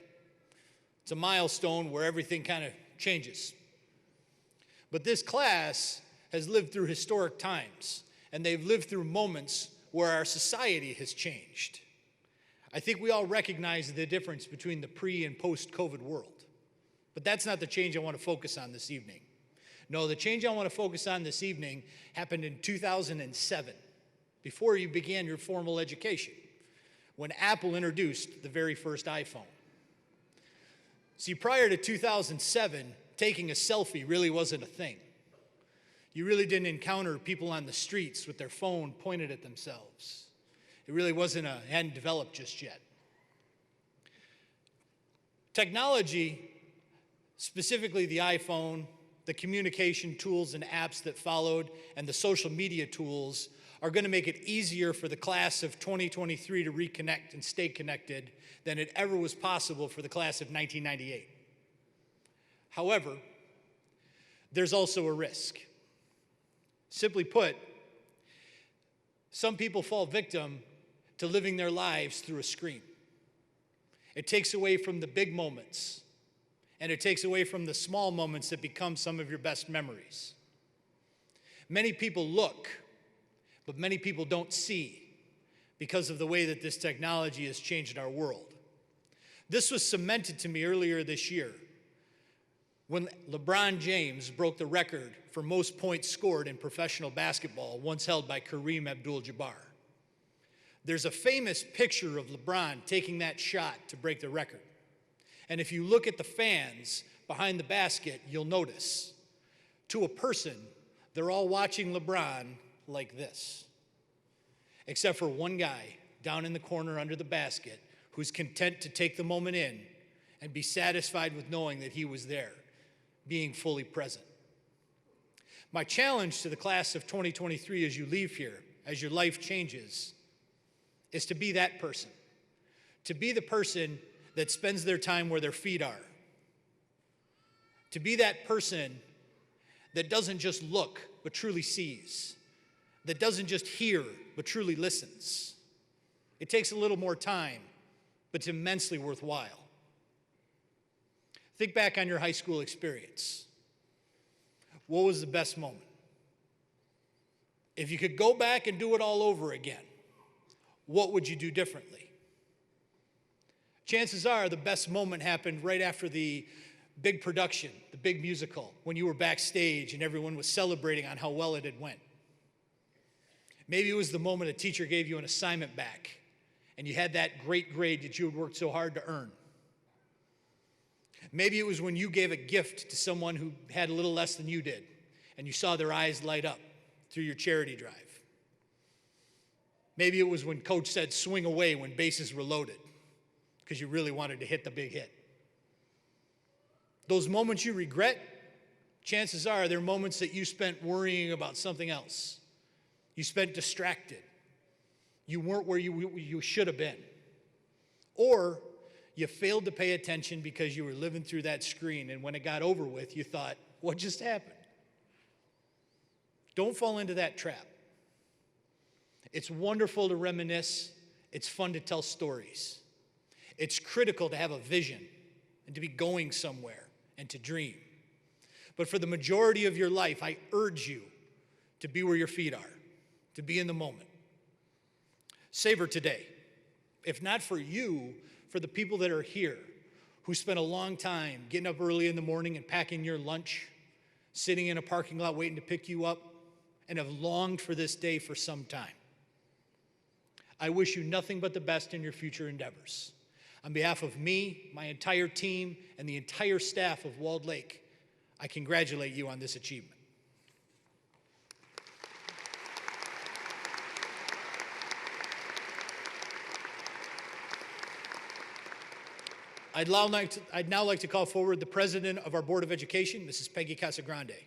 M: It's a milestone where everything kind of changes. But this class has lived through historic times, and they've lived through moments where our society has changed. I think we all recognize the difference between the pre- and post-COVID world. But that's not the change I want to focus on this evening. No, the change I want to focus on this evening happened in 2007, before you began your formal education, when Apple introduced the very first iPhone. See, prior to 2007, taking a selfie really wasn't a thing. You really didn't encounter people on the streets with their phone pointed at themselves. It really hadn't developed just yet. Technology, specifically the iPhone, the communication tools and apps that followed, and the social media tools are going to make it easier for the class of 2023 to reconnect and stay connected than it ever was possible for the class of 1998. However, there's also a risk. Simply put, some people fall victim to living their lives through a screen. It takes away from the big moments, and it takes away from the small moments that become some of your best memories. Many people look, but many people don't see because of the way that this technology has changed our world. This was cemented to me earlier this year when LeBron James broke the record for most points scored in professional basketball, once held by Kareem Abdul-Jabbar. There's a famous picture of LeBron taking that shot to break the record. And if you look at the fans behind the basket, you'll notice, to a person, they're all watching LeBron like this, except for one guy down in the corner under the basket who's content to take the moment in and be satisfied with knowing that he was there, being fully present. My challenge to the class of 2023 as you leave here, as your life changes, is to be that person, to be the person that spends their time where their feet are, to be that person that doesn't just look but truly sees, that doesn't just hear but truly listens. It takes a little more time, but it's immensely worthwhile. Think back on your high school experience. What was the best moment? If you could go back and do it all over again, what would you do differently? Chances are the best moment happened right after the big production, the big musical, when you were backstage and everyone was celebrating on how well it had went. Maybe it was the moment a teacher gave you an assignment back and you had that great grade that you had worked so hard to earn. Maybe it was when you gave a gift to someone who had a little less than you did, and you saw their eyes light up through your charity drive. Maybe it was when coach said swing away when bases were loaded, because you really wanted to hit the big hit. Those moments you regret, chances are they're moments that you spent worrying about something else. You spent distracted. You weren't where you should have been. Or you failed to pay attention because you were living through that screen, and when it got over with, you thought, what just happened? Don't fall into that trap. It's wonderful to reminisce. It's fun to tell stories. It's critical to have a vision and to be going somewhere and to dream. But for the majority of your life, I urge you to be where your feet are, to be in the moment. Savor today. If not for you, for the people that are here who spent a long time getting up early in the morning and packing your lunch, sitting in a parking lot waiting to pick you up, and have longed for this day for some time. I wish you nothing but the best in your future endeavors. On behalf of me, my entire team, and the entire staff of Walled Lake, I congratulate you on this achievement. I'd now like to call forward the president of our Board of Education, Mrs. Peggy Casagrande.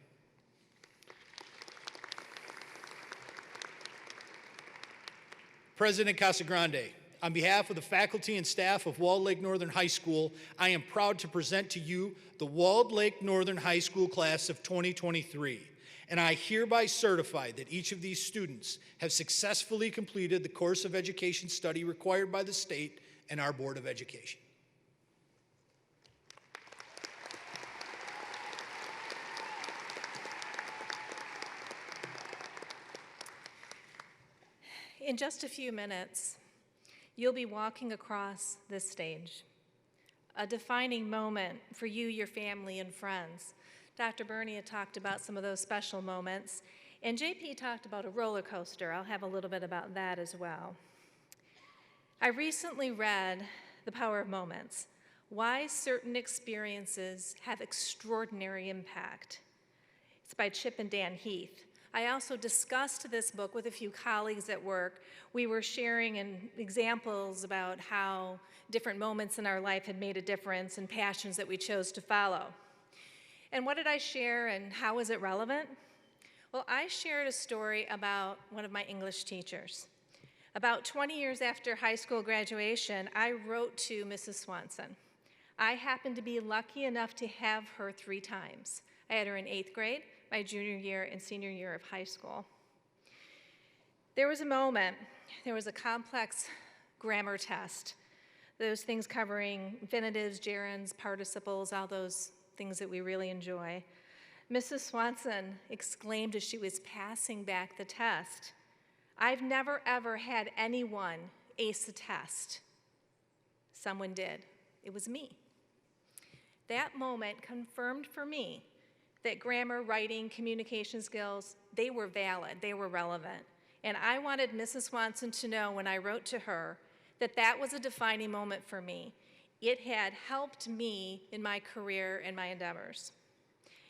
M: President Casagrande, on behalf of the faculty and staff of Walled Lake Northern High School, I am proud to present to you the Walled Lake Northern High School class of 2023, and I hereby certify that each of these students have successfully completed the course of education study required by the state and our Board of Education.
N: In just a few minutes, you'll be walking across this stage, a defining moment for you, your family, and friends. Dr. Burney had talked about some of those special moments, and JP talked about a roller coaster. I'll have a little bit about that as well. I recently read The Power of Moments, Why Certain Experiences Have Extraordinary Impact. It's by Chip and Dan Heath. I also discussed this book with a few colleagues at work. We were sharing examples about how different moments in our life had made a difference and passions that we chose to follow. And what did I share and how was it relevant? Well, I shared a story about one of my English teachers. About 20 years after high school graduation, I wrote to Mrs. Swanson. I happened to be lucky enough to have her 3 times. I had her in 8th grade, my junior year, and senior year of high school. There was a moment, there was a complex grammar test, those things covering infinitives, gerunds, participles, all those things that we really enjoy. Mrs. Swanson exclaimed as she was passing back the test, "I've never ever had anyone ace a test." Someone did. It was me. That moment confirmed for me that grammar, writing, communication skills, they were valid, they were relevant. And I wanted Mrs. Swanson to know when I wrote to her that that was a defining moment for me. It had helped me in my career and my endeavors.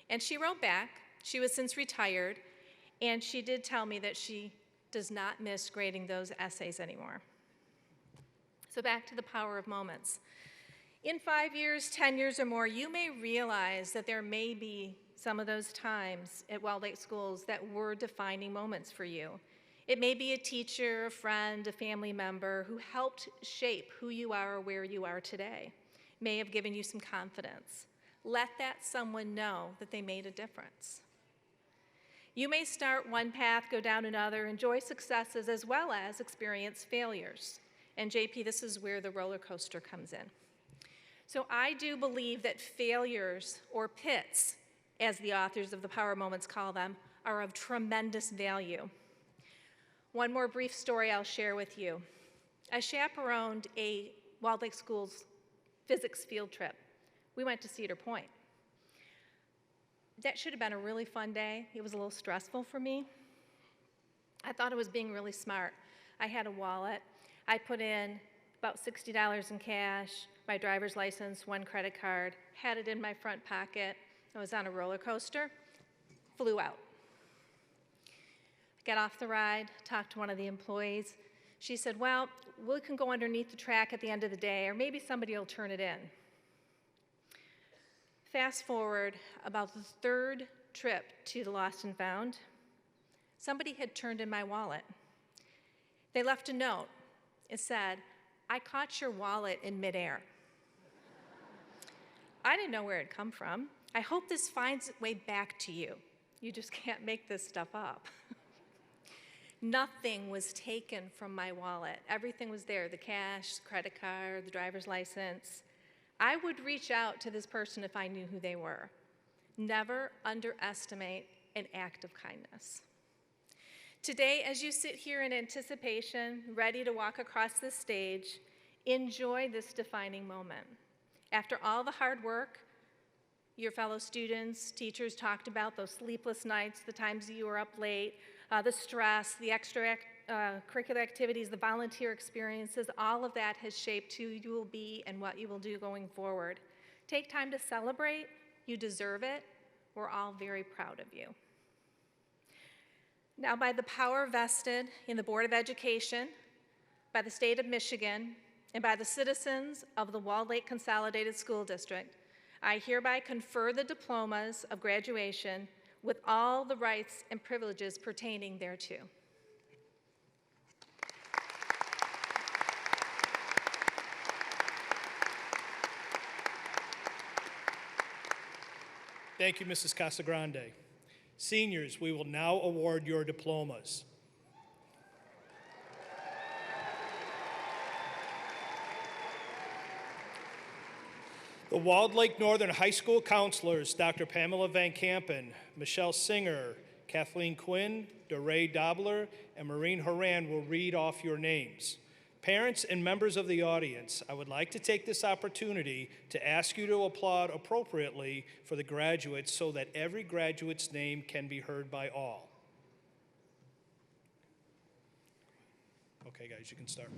N: And she wrote back. She was since retired, and she did tell me that she does not miss grading those essays anymore. So back to the power of moments. In 5 years, 10 years or more, you may realize that there may be some of those times at Walled Lake schools that were defining moments for you. It may be a teacher, a friend, a family member who helped shape who you are or where you are today, may have given you some confidence. Let that someone know that they made a difference. You may start one path, go down another, enjoy successes as well as experience failures. And JP, this is where the roller coaster comes in. So I do believe that failures, or pits, as the authors of the Power Moments call them, are of tremendous value. One more brief story I'll share with you. I chaperoned a Walled Lake School's physics field trip. We went to Cedar Point. That should have been a really fun day. It was a little stressful for me. I thought I was being really smart. I had a wallet. I put in about $60 in cash, my driver's license, 1 credit card, had it in my front pocket. I was on a roller coaster, flew out. Got off the ride, talked to one of the employees. She said, well, we can go underneath the track at the end of the day, or maybe somebody will turn it in. Fast forward about the 3rd trip to the Lost and Found, somebody had turned in my wallet. They left a note. It said, I caught your wallet in midair. I didn't know where it had come from. I hope this finds its way back to you. You just can't make this stuff up. Nothing was taken from my wallet. Everything was there, the cash, the credit card, the driver's license. I would reach out to this person if I knew who they were. Never underestimate an act of kindness. Today, as you sit here in anticipation, ready to walk across this stage, enjoy this defining moment. After all the hard work, your fellow students, teachers talked about those sleepless nights, the times that you were up late, the stress, the extracurricular activities, the volunteer experiences, all of that has shaped who you will be and what you will do going forward. Take time to celebrate. You deserve it. We're all very proud of you. Now, by the power vested in the Board of Education, by the state of Michigan, and by the citizens of the Walled Lake Consolidated School District, I hereby confer the diplomas of graduation with all the rights and privileges pertaining thereto.
A: Thank you, Mrs. Casagrande. Seniors, we will now award your diplomas. The Walled Lake Northern High School counselors, Dr. Pamela Van Kampen, Michelle Singer, Kathleen Quinn, DeRay Dobler, and Maureen Horan will read off your names. Parents and members of the audience, I would like to take this opportunity to ask you to applaud appropriately for the graduates so that every graduate's name can be heard by all. Okay, guys, you can start.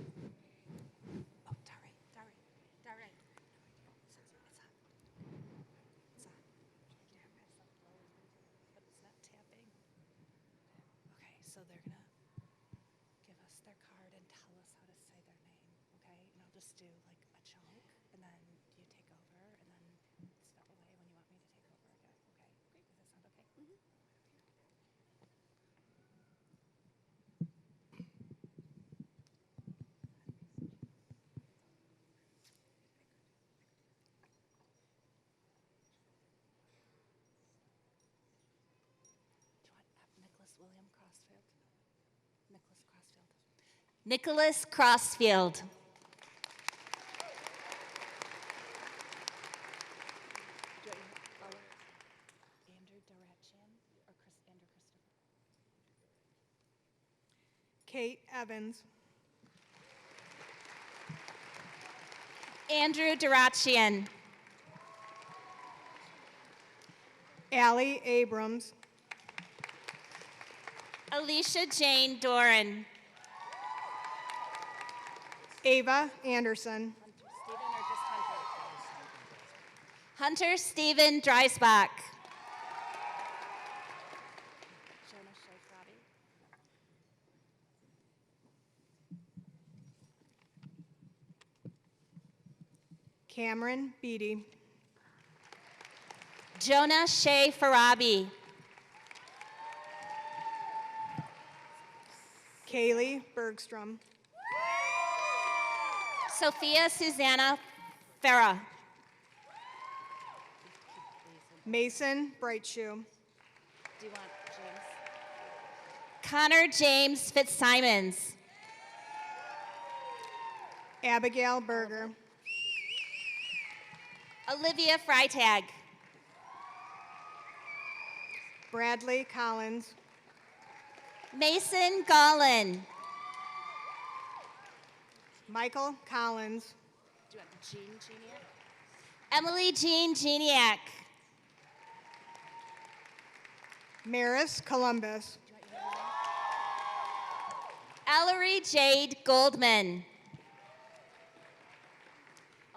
O: So they're gonna give us their card and tell us how to say their name, okay? And I'll just do like a chunk, and then you take over, and then step away when you want me to take over again, okay? Great, does that sound okay? Mm-hmm. Do you want Nicholas William Crossfield? Nicholas Crossfield.
P: Nicholas Crossfield.
O: Andrew Durachian or Andrew Christopher?
Q: Kate Evans.
P: Andrew Durachian.
Q: Allie Abrams.
P: Alicia Jane Doran.
Q: Ava Anderson.
P: Hunter Stephen Dreisbach.
O: Jonah Shafrabi.
Q: Cameron Beatty.
P: Jonah Shea Farabi.
Q: Kaylee Bergstrom.
P: Sophia Susanna Farah.
Q: Mason Brightshoe.
O: Do you want James?
P: Connor James Fitzsimons.
Q: Abigail Berger.
P: Olivia Freitag.
Q: Bradley Collins.
P: Mason Gollin.
Q: Michael Collins.
O: Do you want Jean Geniac?
P: Emily Jean Geniac.
Q: Maris Columbus.
P: Ellery Jade Goldman.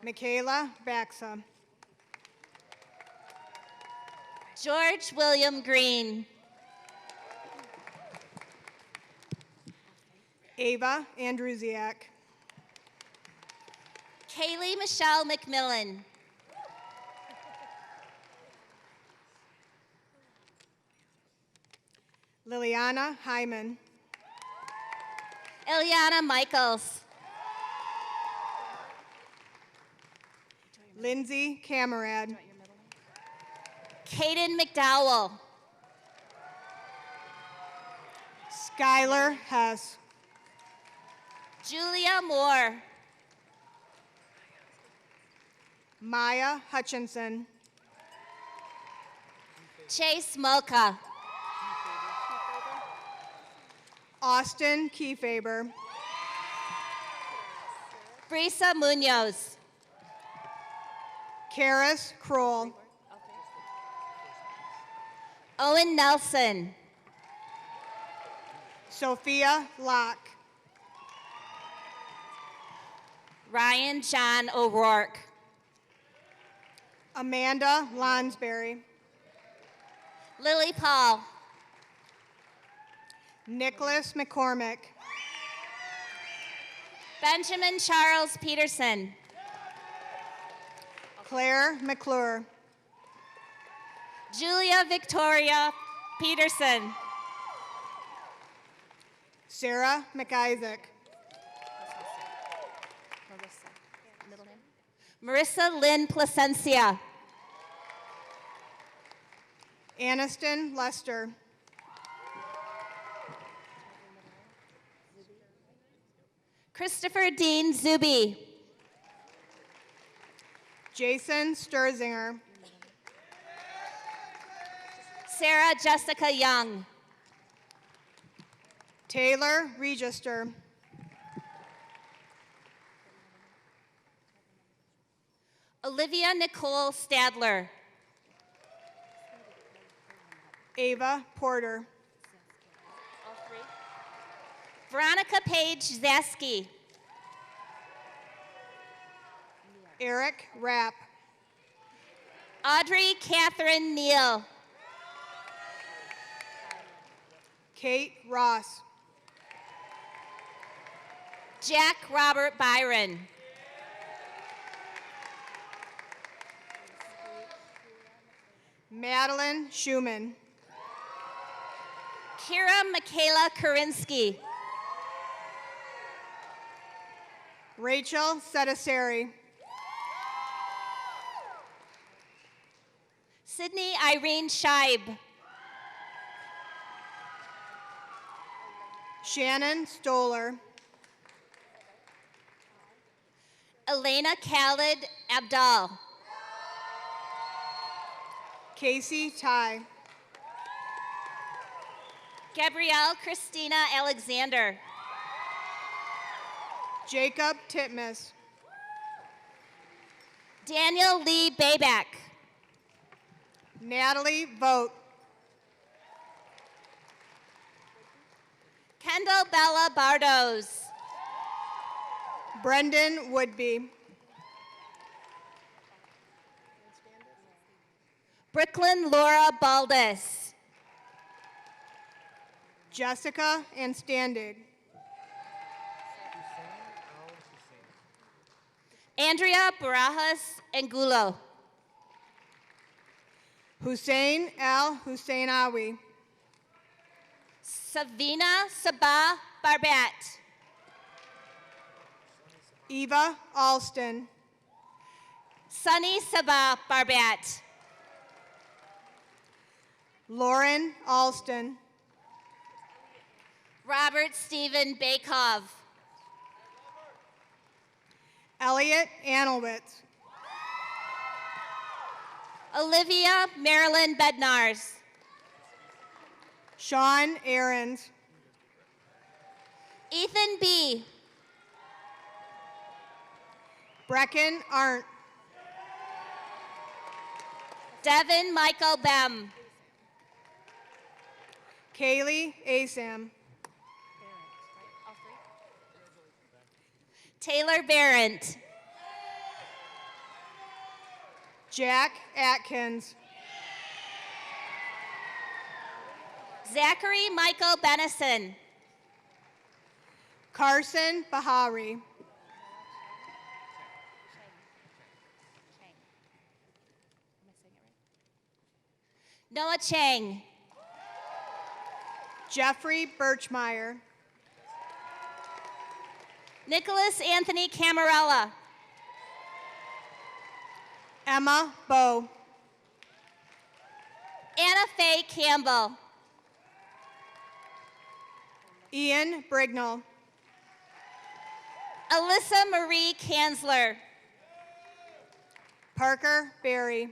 Q: Michaela Baxa.
P: George William Green.
Q: Ava Andrusiak.
P: Kaylee Michelle McMillan.
Q: Liliana Hyman.
P: Ileana Michaels.
Q: Lindsay Camerad.
P: Caden McDowell.
Q: Skylar Hess.
P: Julia Moore.
Q: Maya Hutchinson.
P: Chase Mocha.
Q: Austin Kiefaber.
P: Brisa Munoz.
Q: Karis Kroll.
P: Owen Nelson.
Q: Sophia Locke.
P: Ryan John O'Rourke.
Q: Amanda Lonsberry.
P: Lily Paul.
Q: Nicholas McCormick.
P: Benjamin Charles Peterson.
Q: Claire McClure.
P: Julia Victoria Peterson.
Q: Sarah McIsaac.
P: Marissa Lynn Placencia.
Q: Aniston Lester.
P: Christopher Dean Zuby.
Q: Jason Sturzinger.
P: Sarah Jessica Young.
Q: Taylor Register.
P: Olivia Nicole Stadler.
Q: Ava Porter.
P: Veronica Page Zaski.
Q: Eric Rapp.
P: Audrey Catherine Neal.
Q: Kate Ross.
P: Jack Robert Byron.
Q: Madeline Schumann.
P: Kira Michaela Karinsky.
Q: Rachel Sedisari.
P: Sydney Irene Scheib.
Q: Shannon Stoller.
P: Elena Khalid Abdal.
Q: Casey Ty.
P: Gabrielle Christina Alexander.
Q: Jacob Titmus.
P: Daniel Lee Bayback.
Q: Natalie Vogt.
P: Kendall Bella Bardos.
Q: Brendan Woodby.
P: Brooklyn Laura Baldus.
Q: Jessica Anstandig.
P: Andrea Barajas Angulo.
Q: Hussein Al Husseinawi.
P: Savina Sabah Barbat.
Q: Eva Alston.
P: Sunny Sabah Barbat.
Q: Lauren Alston.
P: Robert Stephen Bakov.
Q: Elliot Anelwitz.
P: Olivia Marilyn Bednars.
Q: Sean Ahrens.
P: Ethan B.
Q: Brecken Arndt.
P: Devin Michael Bem.
Q: Kaylee Asam.
P: Taylor Barrett.
Q: Jack Atkins.
P: Zachary Michael Benison.
Q: Carson Bahari.
P: Noah Chang.
Q: Jeffrey Birchmeyer.
P: Nicholas Anthony Camarella.
Q: Emma Bowe.
P: Anna Faye Campbell.
Q: Ian Brignall.
P: Alyssa Marie Kanzler.
Q: Parker Berry.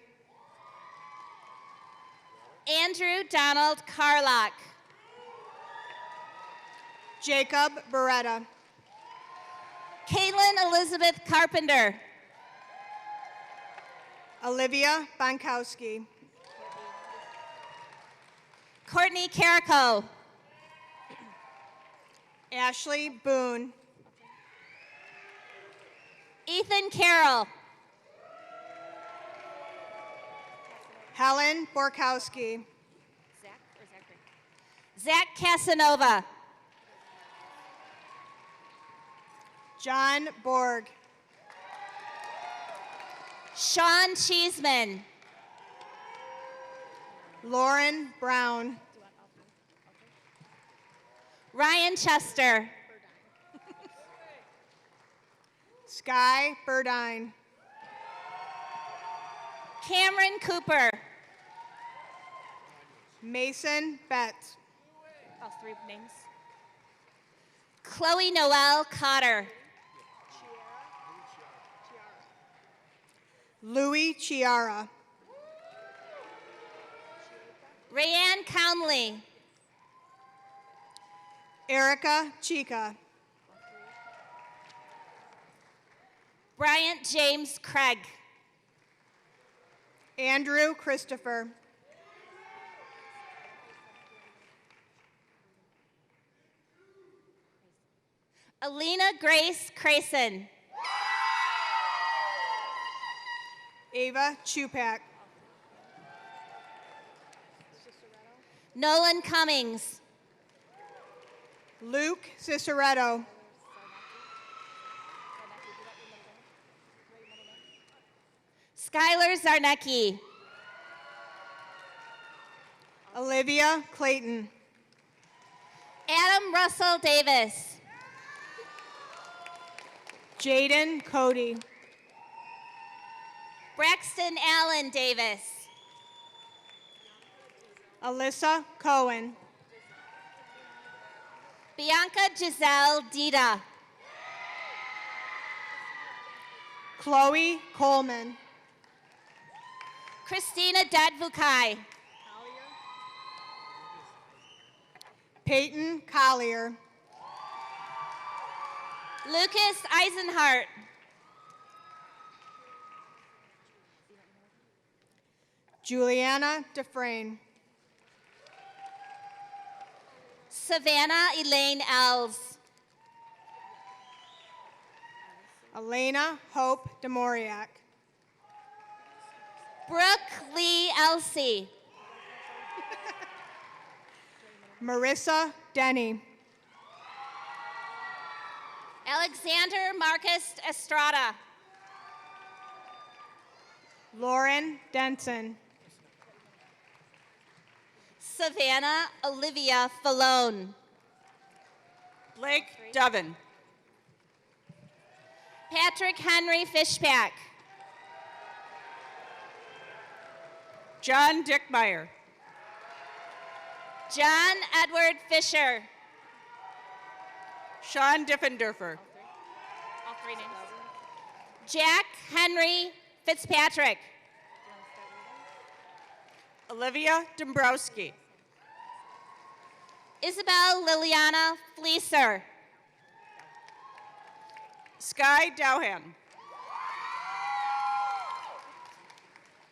P: Andrew Donald Carlock.
Q: Jacob Beretta.
P: Caitlin Elizabeth Carpenter.
Q: Olivia Bonkowski.
P: Courtney Carrico.
Q: Ashley Boone.
P: Ethan Carroll.
Q: Helen Borkowski.
P: Zach Casanova.
Q: John Borg.
P: Sean Cheeseman.
Q: Lauren Brown.
P: Ryan Chester.
Q: Sky Burdine.
P: Cameron Cooper.
Q: Mason Betts.
J: All three names.
P: Chloe Noel Cotter.
Q: Louis Chiara.
P: Rayanne Conley.
Q: Erica Chica.
P: Bryant James Craig.
Q: Andrew Christopher.
P: Alina Grace Crayson.
Q: Ava Chupak.
P: Nolan Cummings.
Q: Luke Ciceretto.
P: Skylar Zarnecki.
Q: Olivia Clayton.
P: Adam Russell Davis.
Q: Jaden Cody.
P: Braxton Allen Davis.
Q: Alyssa Cohen.
P: Bianca Giselle Dita.
Q: Chloe Coleman.
P: Christina Dadvukai.
Q: Peyton Collier.
P: Lucas Eisenhart.
Q: Juliana Dufresne.
P: Savannah Elaine Els.
Q: Elena Hope Demoriak.
P: Brooke Lee Elsie.
Q: Marissa Denny.
P: Alexander Marcus Estrada.
Q: Lauren Denson.
P: Savannah Olivia Falone.
R: Blake Devon.
P: Patrick Henry Fishpack.
R: John Dickmeyer.
P: John Edward Fisher.
R: Sean Diffenderfer.
J: All three names.
P: Jack Henry Fitzpatrick.
R: Olivia Dombrowski.
P: Isabel Liliana Fleeser.
R: Sky Dowhan.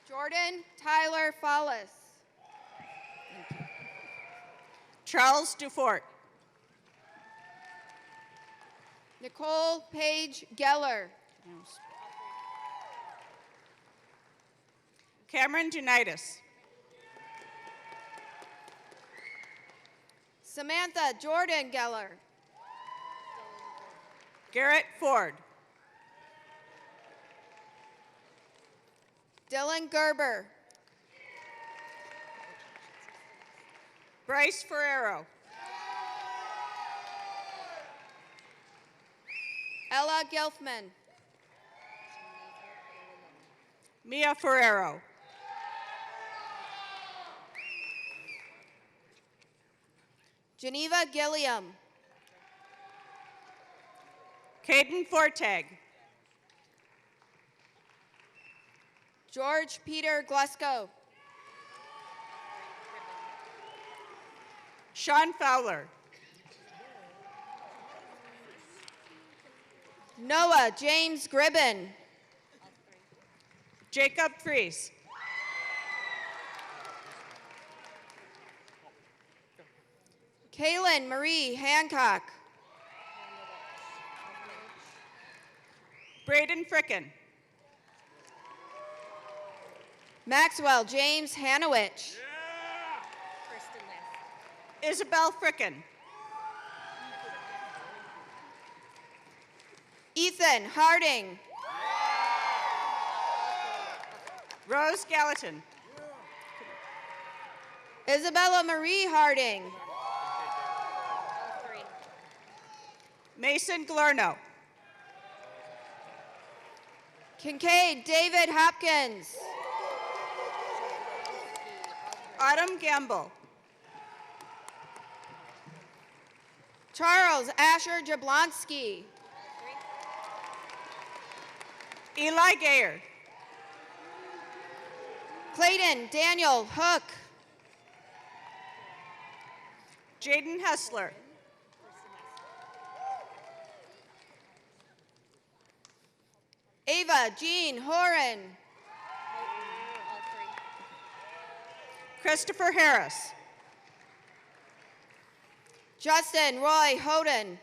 S: Jordan Tyler Follis.
R: Charles Dufort.
S: Nicole Page Geller.
R: Cameron Junitas.
S: Samantha Jordan Geller.
R: Garrett Ford.
S: Dylan Gerber.
R: Bryce Ferrero.
S: Ella Gilfman.
R: Mia Ferrero.
S: Geneva Gilliam.
R: Caden Fortag.
S: George Peter Glesko.
R: Sean Fowler.
S: Noah James Gribben.
R: Jacob Fries.
S: Kaylin Marie Hancock.
R: Braden Frickin.
S: Maxwell James Hanowich.
R: Isabel Frickin.
S: Ethan Harding.
R: Rose Gallatin.
S: Isabella Marie Harding.
R: Mason Glorno.
S: Kincaid David Hopkins.
R: Autumn Gamble.
S: Charles Asher Jablonski.
R: Eli Gayer.
S: Clayton Daniel Hook.
R: Jaden Hessler.
S: Ava Jean Horan.
R: Christopher Harris.
S: Justin Roy Hoden.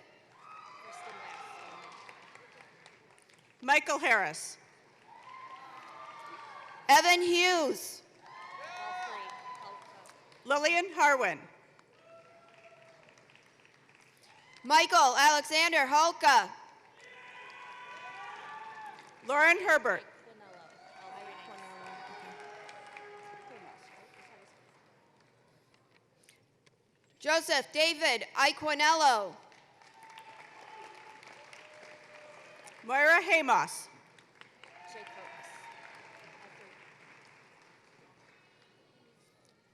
R: Michael Harris.
S: Evan Hughes.
R: Lillian Harwin.
S: Michael Alexander Holka.
R: Lauren Herbert.
S: Joseph David Iquinello.
R: Moira Hamos.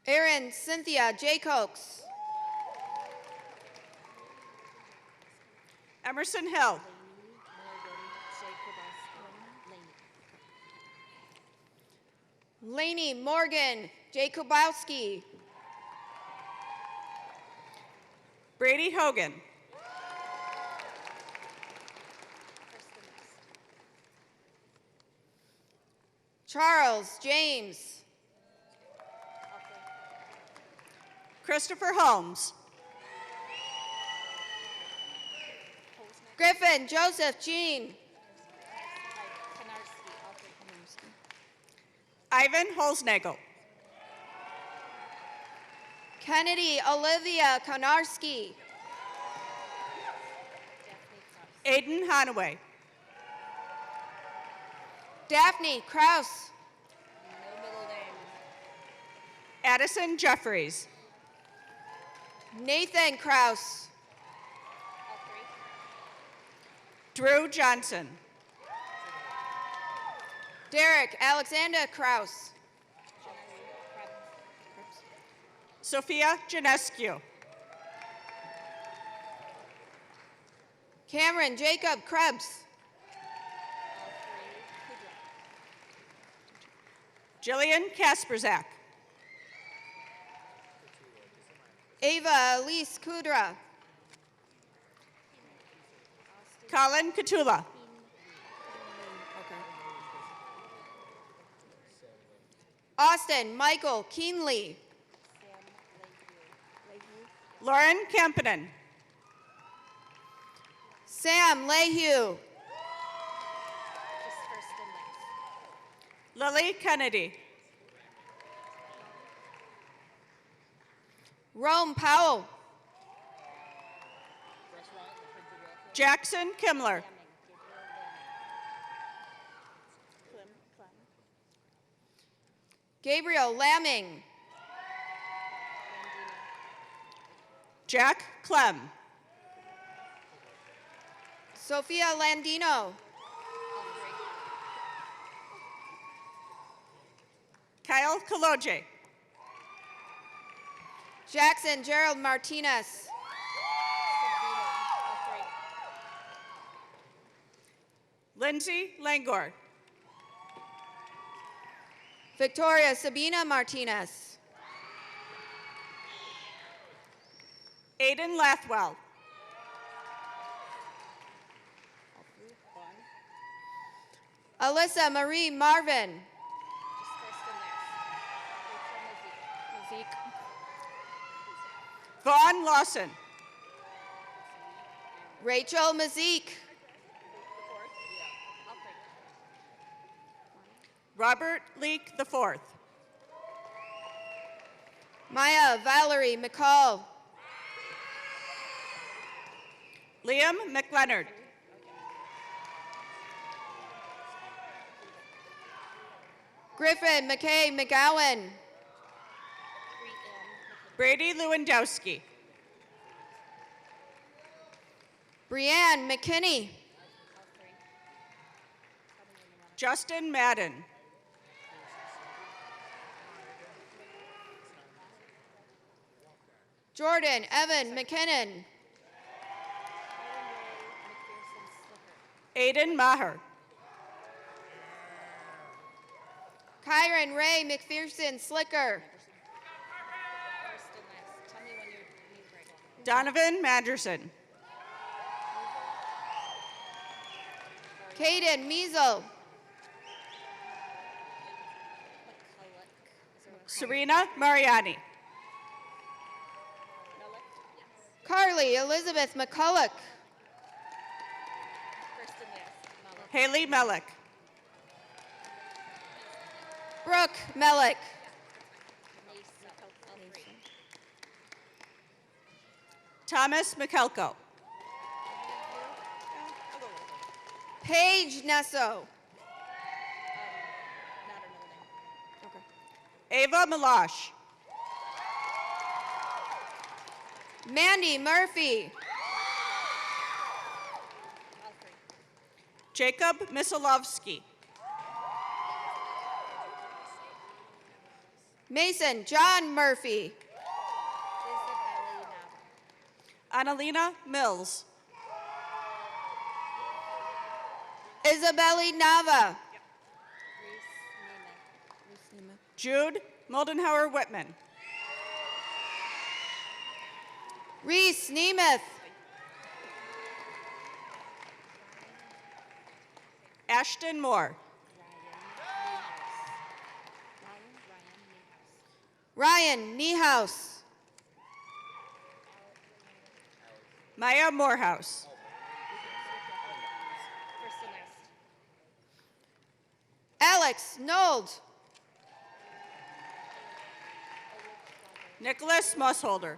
S: Erin Cynthia Jacobs.
R: Emerson Hill.
S: Lainey Morgan Jacobowski.
R: Brady Hogan.
S: Charles James.
R: Christopher Holmes.
S: Griffin Joseph Jean.
R: Ivan Holznagel.
S: Kennedy Olivia Konarski.
R: Aiden Hanaway.
S: Daphne Kraus.
R: Addison Jeffries.
S: Nathan Kraus.
R: Drew Johnson.
S: Derek Alexander Kraus.
R: Sophia Janescu.
S: Cameron Jacob Krebs.
R: Jillian Kasperzak.
S: Ava Elise Kudra.
R: Colin Katula.
S: Austin Michael Keenley.
R: Lauren Kempinen.
S: Sam Lehue.
R: Lily Kennedy.
S: Rome Powell.
R: Jackson Kimler.
S: Gabriel Lamming.
R: Jack Clem.
S: Sophia Landino.
R: Kyle Kaloje.
S: Jackson Gerald Martinez.
R: Lindsay Langor.
S: Victoria Sabina Martinez.
R: Aiden Lathwell.
S: Alyssa Marie Marvin.
R: Vaughn Lawson.
S: Rachel Mazik.
R: Robert Leake IV.
S: Maya Valerie McCall.
R: Liam McLeonard.
S: Griffin McKay McGowan.
R: Brady Lewandowski.
S: Brianne McKinney.
R: Justin Madden.
S: Jordan Evan McKinnon.
R: Aiden Maher.
S: Kyron Ray McPherson Slicker.
R: Donovan Manderson.
S: Caden Measle.
R: Serena Mariani.
S: Carly Elizabeth McCulloch.
R: Haley Mellick.
S: Brooke Mellick.
R: Thomas McKelko.
S: Paige Nesso.
R: Ava Milosh.
S: Mandy Murphy.
R: Jacob Misilovsky.
S: Mason John Murphy.
R: Annalena Mills.
S: Isabelle Nava.
R: Jude Moldenhauer Whitman.
S: Reese Nemeth.
R: Ashton Moore.
S: Ryan Niehaus.
R: Maya Morehouse.
S: Alex Nold.
R: Nicholas Mossholder.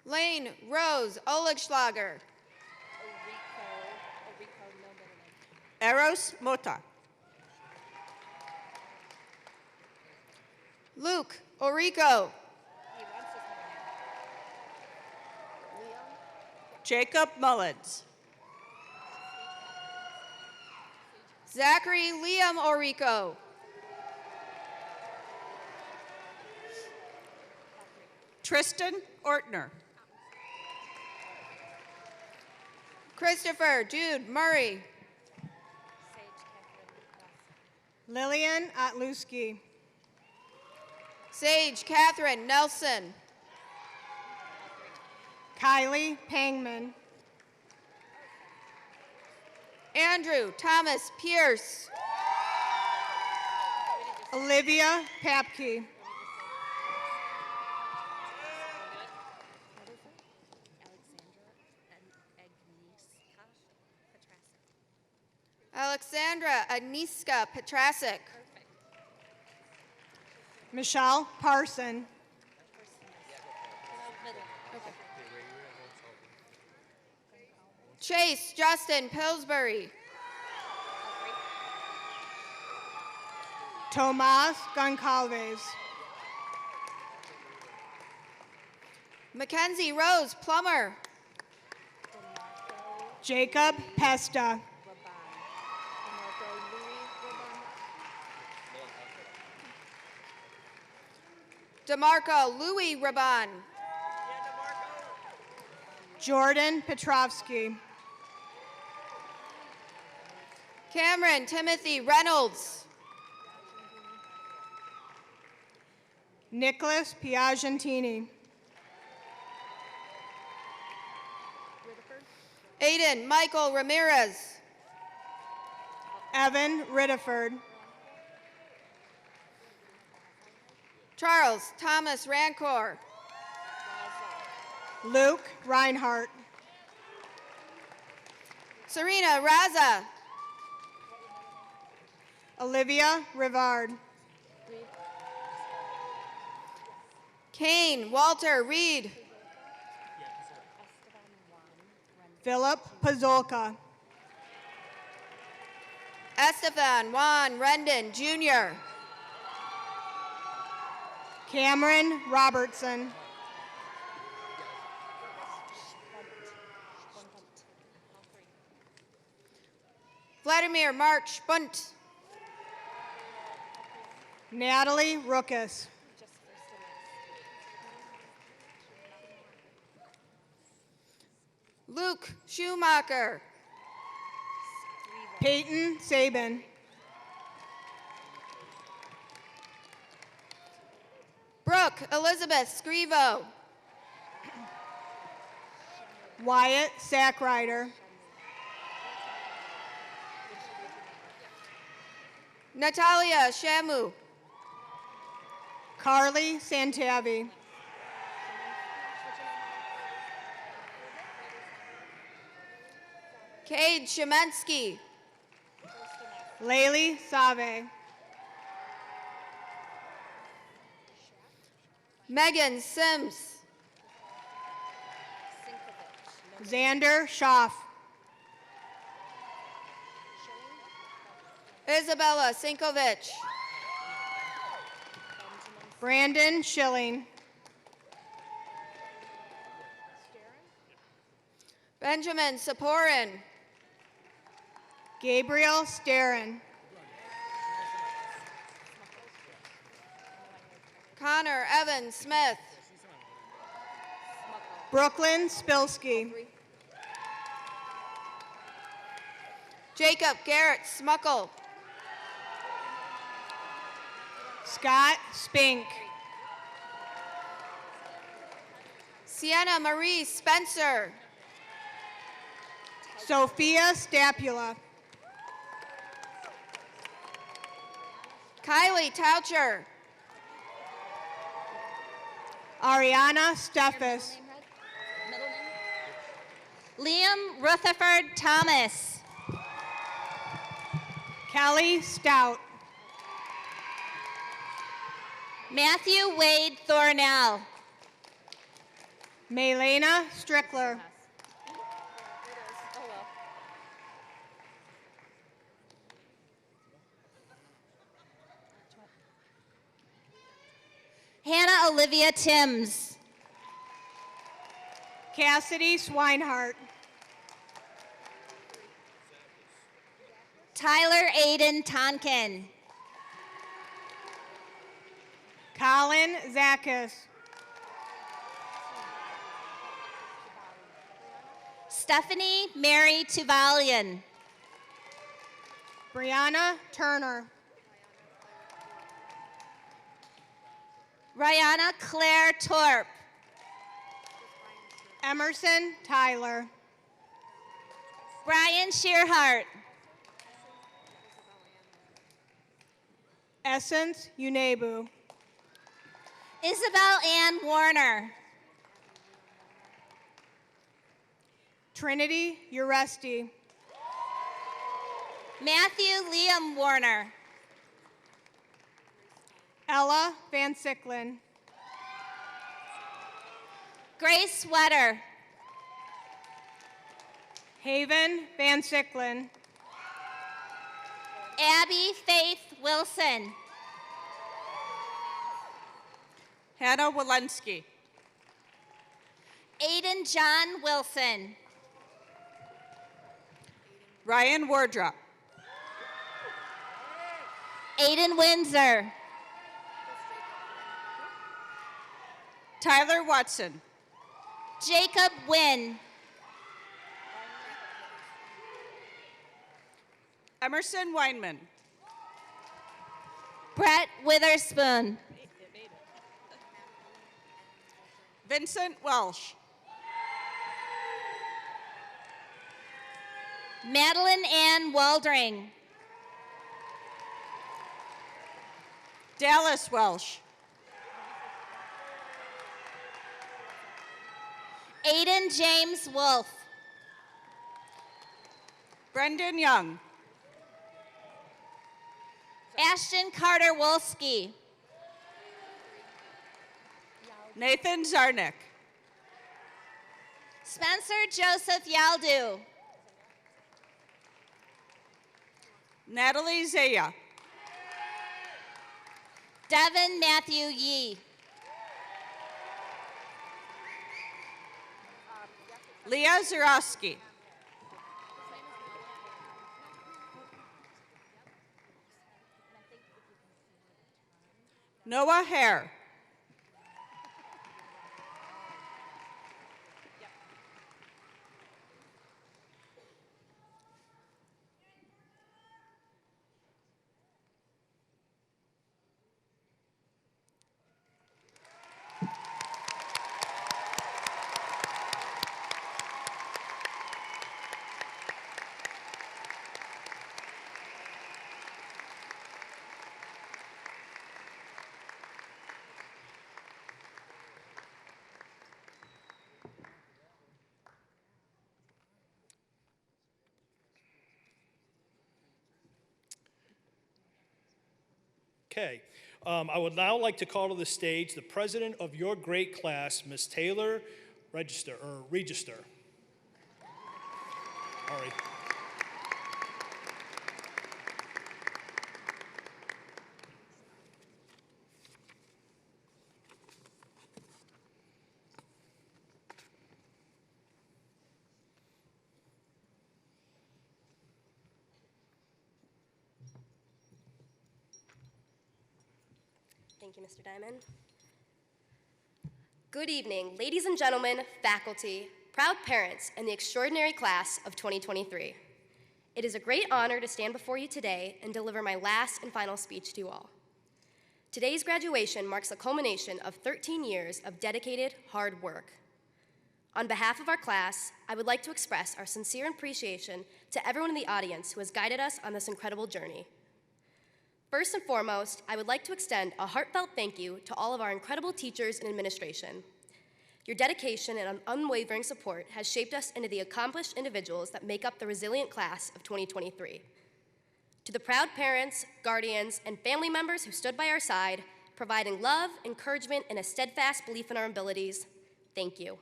S: Lane Rose Oligschlager.
R: Eros Mota.
S: Luke Orico.
R: Jacob Mullins.
S: Zachary Liam Orico.
R: Tristan Ortner.
S: Christopher Jude Murray.
R: Lillian Otluski.
S: Sage Catherine Nelson.
R: Kylie Pangman.
S: Andrew Thomas Pierce.
R: Olivia Papke.
S: Alexandra Aniska Petrasic.
R: Michelle Parson.
S: Chase Justin Pillsbury.
R: Tomas Goncalves.
S: Mackenzie Rose Plummer.
R: Jacob Pesta.
S: DeMarco Louis Raban.
R: Jordan Petrovsky.
S: Cameron Timothy Reynolds.
R: Nicholas Piagentini.
S: Aiden Michael Ramirez.
R: Evan Riddiford.
S: Charles Thomas Rancor.
R: Luke Reinhardt.
S: Serena Raza.
R: Olivia Rivard.
S: Kane Walter Reed.
R: Philip Pazolka.
S: Estefan Juan Rendon Jr.
R: Cameron Robertson.
S: Vladimir Mark Spunt.
R: Natalie Rookus.
S: Luke Schumacher.
R: Peyton Sabin.
S: Brooke Elizabeth Scrivo.
R: Wyatt Sackrider.
S: Natalia Shamu.
R: Carly Santavi.
S: Cade Shemensky.
R: Laylee Save.
S: Megan Sims.
R: Xander Schaff.
S: Isabella Sinkovich.
R: Brandon Schilling.
S: Benjamin Saporin.
R: Gabriel Starren.
S: Connor Evan Smith.
R: Brooklyn Spilsky.
S: Jacob Garrett Smuckle.
R: Scott Spink.
S: Sienna Marie Spencer.
R: Sophia Stapula.
S: Kylie Toucher.
R: Ariana Steffes.
P: Liam Rutherford Thomas.
R: Kelly Stout.
P: Matthew Wade Thornell.
R: Maylena Strickler.
P: Hannah Olivia Timms.
R: Cassidy Swinehart.
P: Tyler Aiden Tonkin.
R: Colin Zakis.
P: Stephanie Mary Tuvalian.
R: Brianna Turner.
P: Rihanna Claire Torp.
R: Emerson Tyler.
P: Brian Shearhart.
R: Essence Unebu.
P: Isabel Ann Warner.
R: Trinity Uresti.
P: Matthew Liam Warner.
Q: Ella Van Sicklin.
P: Grace Wetter.
Q: Haven Van Sicklin.
P: Abby Faith Wilson.
S: Hannah Walensky.
P: Aiden John Wilson.
S: Ryan Wardrop.
P: Aiden Windsor.
S: Tyler Watson.
P: Jacob Wynn.
S: Emerson Weinman.
P: Brett Witherspoon.
S: Vincent Welsh.
P: Madeline Ann Waldring.
S: Dallas Welsh.
P: Aiden James Wolf.
S: Brendan Young.
P: Ashton Carter Wolski.
S: Nathan Zarnick.
P: Spencer Joseph Yaldu.
S: Natalie Zaya.
P: Devin Matthew Yee.
S: Leah Zarowski. Noah Hare.
A: Okay. I would now like to call to the stage the president of your great class, Ms. Taylor Register. Sorry.
T: Thank you, Mr. Diamond. Good evening, ladies and gentlemen, faculty, proud parents, and the extraordinary class of 2023. It is a great honor to stand before you today and deliver my last and final speech to you all. Today's graduation marks the culmination of 13 years of dedicated, hard work. On behalf of our class, I would like to express our sincere appreciation to everyone in the audience who has guided us on this incredible journey. First and foremost, I would like to extend a heartfelt thank you to all of our incredible teachers and administration. Your dedication and unwavering support has shaped us into the accomplished individuals that make up the resilient class of 2023. To the proud parents, guardians, and family members who stood by our side, providing love, encouragement, and a steadfast belief in our abilities, thank you.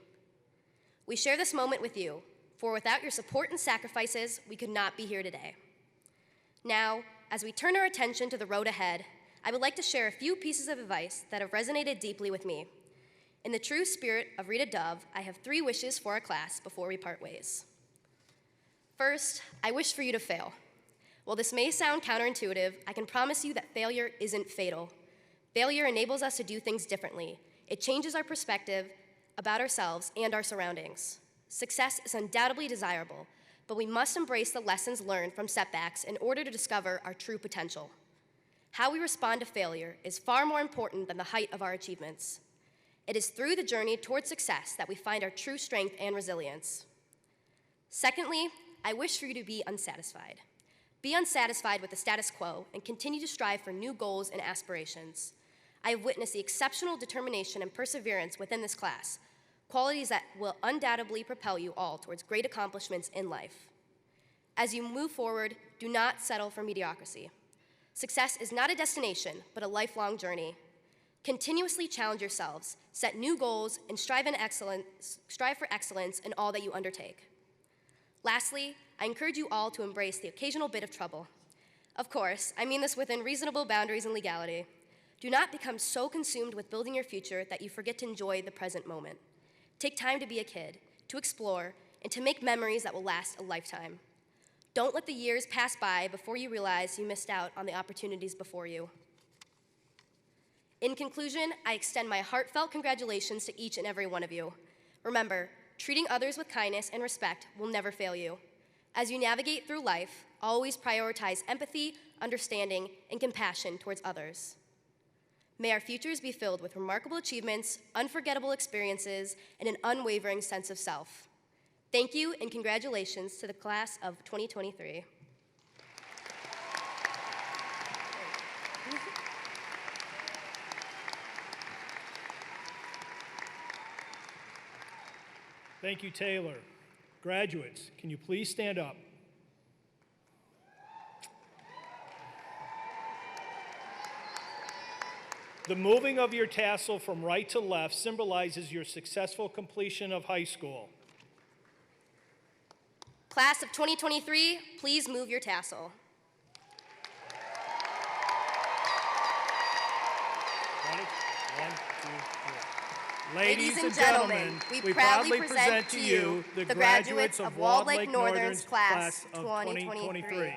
T: We share this moment with you, for without your support and sacrifices, we could not be here today. Now, as we turn our attention to the road ahead, I would like to share a few pieces of advice that have resonated deeply with me. In the true spirit of Rita Dove, I have 3 wishes for our class before we part ways. First, I wish for you to fail. While this may sound counterintuitive, I can promise you that failure isn't fatal. Failure enables us to do things differently. It changes our perspective about ourselves and our surroundings. Success is undoubtedly desirable, but we must embrace the lessons learned from setbacks in order to discover our true potential. How we respond to failure is far more important than the height of our achievements. It is through the journey toward success that we find our true strength and resilience. Secondly, I wish for you to be unsatisfied. Be unsatisfied with the status quo and continue to strive for new goals and aspirations. I have witnessed the exceptional determination and perseverance within this class, qualities that will undoubtedly propel you all towards great accomplishments in life. As you move forward, do not settle for mediocrity. Success is not a destination, but a lifelong journey. Continuously challenge yourselves, set new goals, and strive for excellence in all that you undertake. Lastly, I encourage you all to embrace the occasional bit of trouble. Of course, I mean this within reasonable boundaries and legality. Do not become so consumed with building your future that you forget to enjoy the present moment. Take time to be a kid, to explore, and to make memories that will last a lifetime. Don't let the years pass by before you realize you missed out on the opportunities before you. In conclusion, I extend my heartfelt congratulations to each and every one of you. Remember, treating others with kindness and respect will never fail you. As you navigate through life, always prioritize empathy, understanding, and compassion towards others. May our futures be filled with remarkable achievements, unforgettable experiences, and an unwavering sense of self. Thank you and congratulations to the class of 2023.
A: Thank you, Taylor. Graduates, can you please stand up? The moving of your tassel from right to left symbolizes your successful completion of high school.
T: Class of 2023, please move your tassel.
A: One, two, three.
T: Ladies and gentlemen, we proudly present to you the graduates of Walled Lake Northern's class of 2023.